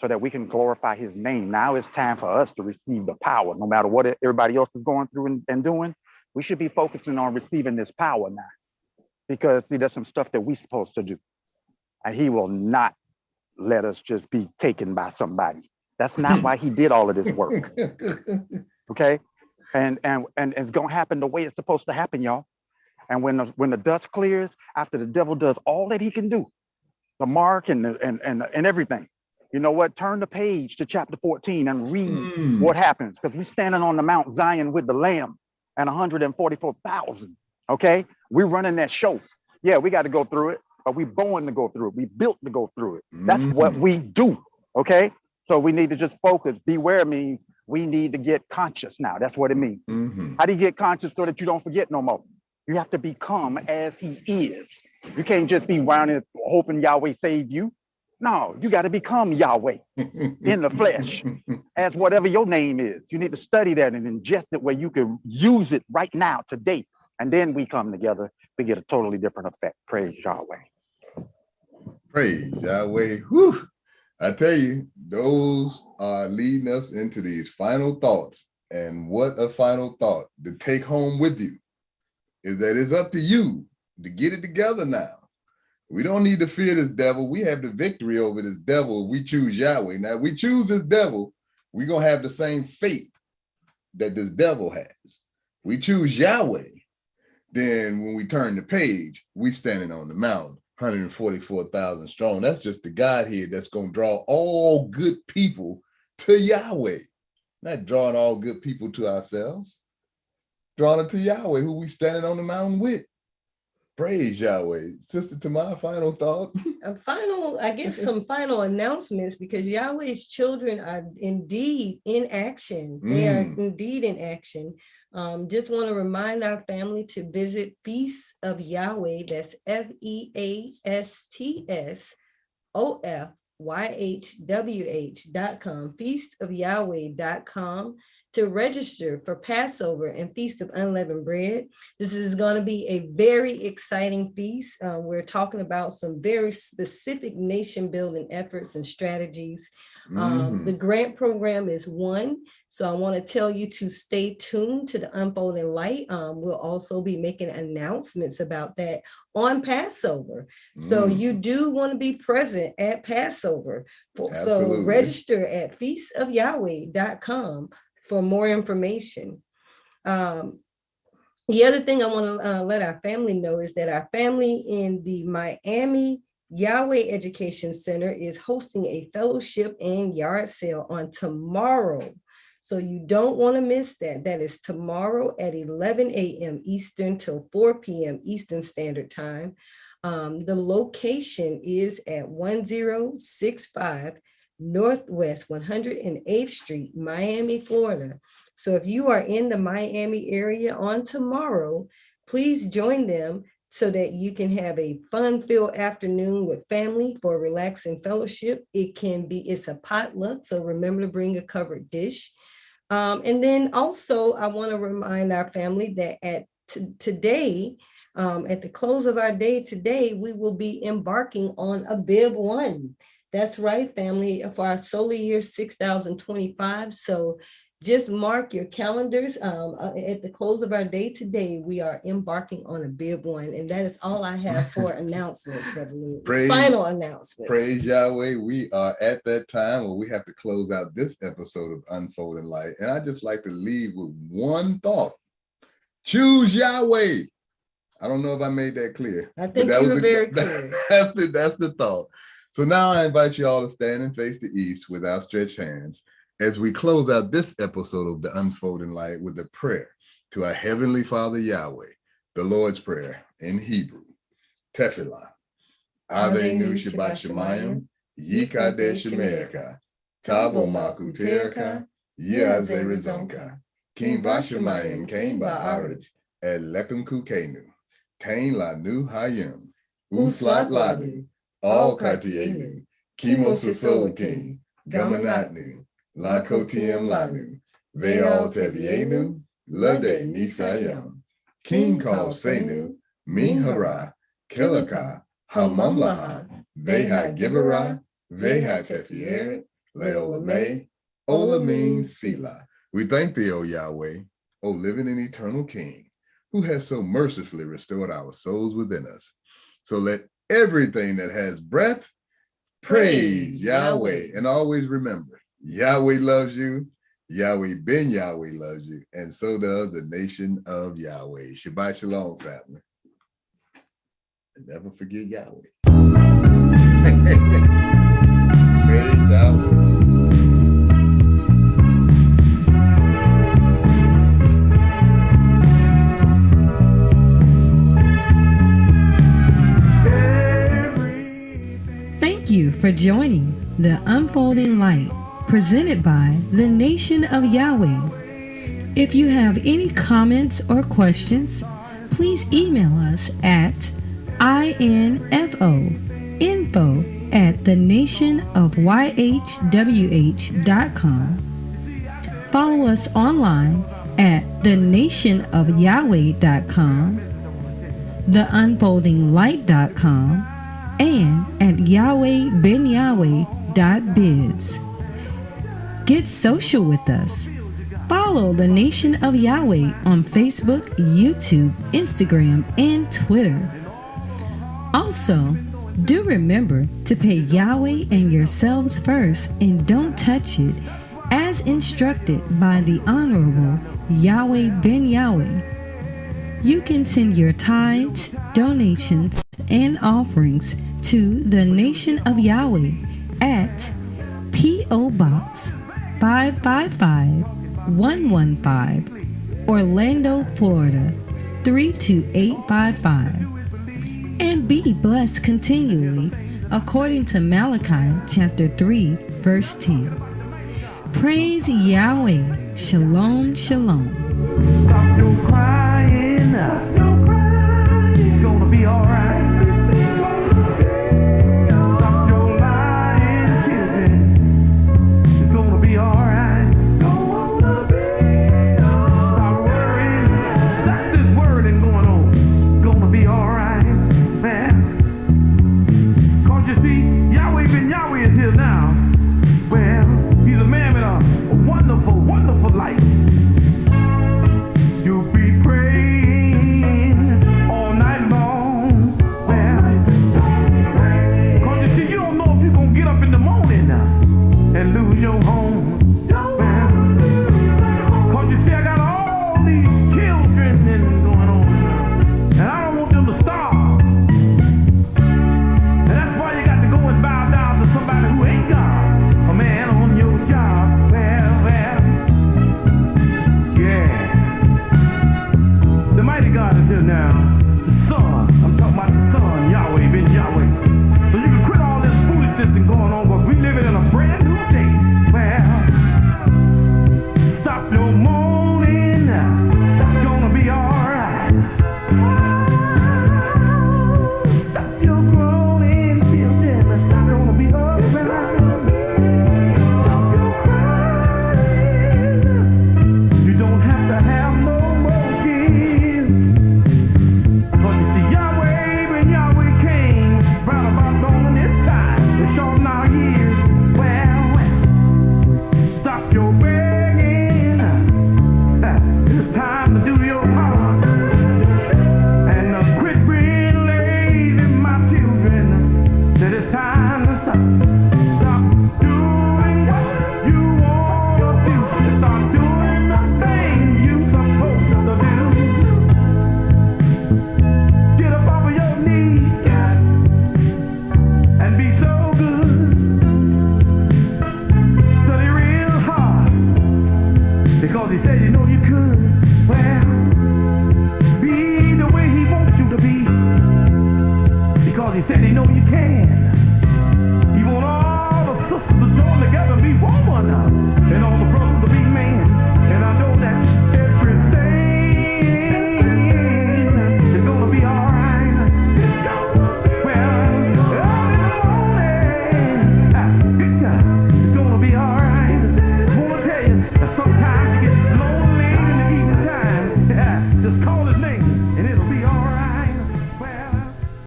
so that we can glorify his name. Now it's time for us to receive the power. No matter what everybody else is going through and doing, we should be focusing on receiving this power now. Because see, there's some stuff that we're supposed to do. And he will not let us just be taken by somebody. That's not why he did all of this work. Okay? And it's gonna happen the way it's supposed to happen, y'all. And when the dust clears, after the devil does all that he can do, the mark and everything, you know what? Turn the page to chapter 14 and read what happens. Because we're standing on the Mount Zion with the Lamb and 144,000. Okay? We're running that show. Yeah, we got to go through it, but we born to go through it. We built to go through it. That's what we do. Okay? So we need to just focus. Beware means we need to get conscious now. That's what it means. How do you get conscious so that you don't forget no more? You have to become as he is. You can't just be round hoping Yahweh saved you. No, you got to become Yahweh in the flesh as whatever your name is. You need to study that and ingest it where you can use it right now, today. And then we come together, we get a totally different effect. Praise Yahweh. Praise Yahweh. Whew. I tell you, those are leading us into these final thoughts. And what a final thought to take home with you is that it's up to you to get it together now. We don't need to fear this devil. We have the victory over this devil. We choose Yahweh. Now, if we choose this devil, we're going to have the same fate that this devil has. We choose Yahweh. Then when we turn the page, we standing on the mountain, 144,000 strong. That's just the Godhead that's going to draw all good people to Yahweh. Not drawing all good people to ourselves. Drawing it to Yahweh, who we standing on the mountain with. Praise Yahweh. Sister Tamar, final thought. Some final announcements, because Yahweh's children are indeed in action. They are indeed in action. Just want to remind our family to visit Feast of Yahweh. That's FEASTSOFYHWH.com, feastofyahweh.com. to register for Passover and Feast of Unleavened Bread. This is going to be a very exciting feast. We're talking about some very specific nation building efforts and strategies. The grant program is one. So I want to tell you to stay tuned to the Unfolding Light. We'll also be making announcements about that on Passover. So you do want to be present at Passover. So register at feastofyahweh.com for more information. The other thing I want to let our family know is that our family in the Miami Yahweh Education Center is hosting a fellowship and yard sale on tomorrow. So you don't want to miss that. That is tomorrow at 11 a.m. Eastern till 4 p.m. Eastern Standard Time. The location is at 1065 Northwest 108th Street, Miami, Florida. So if you are in the Miami area on tomorrow, please join them so that you can have a fun-filled afternoon with family for a relaxing fellowship. It's a potluck, so remember to bring a covered dish. And then also, I want to remind our family that today, at the close of our day today, we will be embarking on a Bib 1. That's right, family, for our solar year 6025. So just mark your calendars. At the close of our day today, we are embarking on a Bib 1. And that is all I have for announcements, final announcements. Praise Yahweh. We are at that time where we have to close out this episode of Unfolding Light. And I just like to leave with one thought. Choose Yahweh. I don't know if I made that clear. I think you were very clear. That's the thought. So now I invite you all to stand and face the east with outstretched hands as we close out this episode of the Unfolding Light with a prayer to our Heavenly Father Yahweh, the Lord's Prayer in Hebrew. Tefillah. Avenu Shabbat Shemayim, Yikadesh Shemeika, Tabo Makuterika, Yaze Rizonka, Kim Bashemayim, Kain Ba'aretz, Elekum Kukenu, Tain Lanu Hayim, Uslat Lanu, All Kartienu, Kimo Sasol King, Gamanatnu, La Kotiem Lanu, Veal Tevienu, Lade Nisayam, King Kal Senu, Min Hara, Kelaka, Hamamlaha, Veha Gibera, Veha Tefieret, Leolame, Olamin Sila. We thank thee, O Yahweh, O living and eternal King, who has so mercifully restored our souls within us. So let everything that has breath praise Yahweh. And always remember, Yahweh loves you, Yahweh Ben Yahweh loves you, and so does the nation of Yahweh. Shabbat Shalom, family. And never forget Yahweh. Praise Yahweh. Thank you for joining the Unfolding Light, presented by the Nation of Yahweh. If you have any comments or questions, please email us at info@thenationofyhwh.com. Follow us online at thenationofyahweh.com, theunfoldinglight.com, and at yahwehbenyahweh.biz. Get social with us. Follow the Nation of Yahweh on Facebook, YouTube, Instagram, and Twitter. Also, do remember to pay Yahweh and yourselves first and don't touch it, as instructed by the Honorable Yahweh Ben Yahweh. You can send your tithes, donations, and offerings to the Nation of Yahweh at P.O. Box 555-115, Orlando, Florida 32855. And be blessed continually, according to Malachi chapter 3, verse 10. Praise Yahweh. Shalom, shalom. Stop your crying. It's gonna be all right. Stop your lying, kissing. It's gonna be all right. Don't wanna be now. The sun, I'm talking about the sun.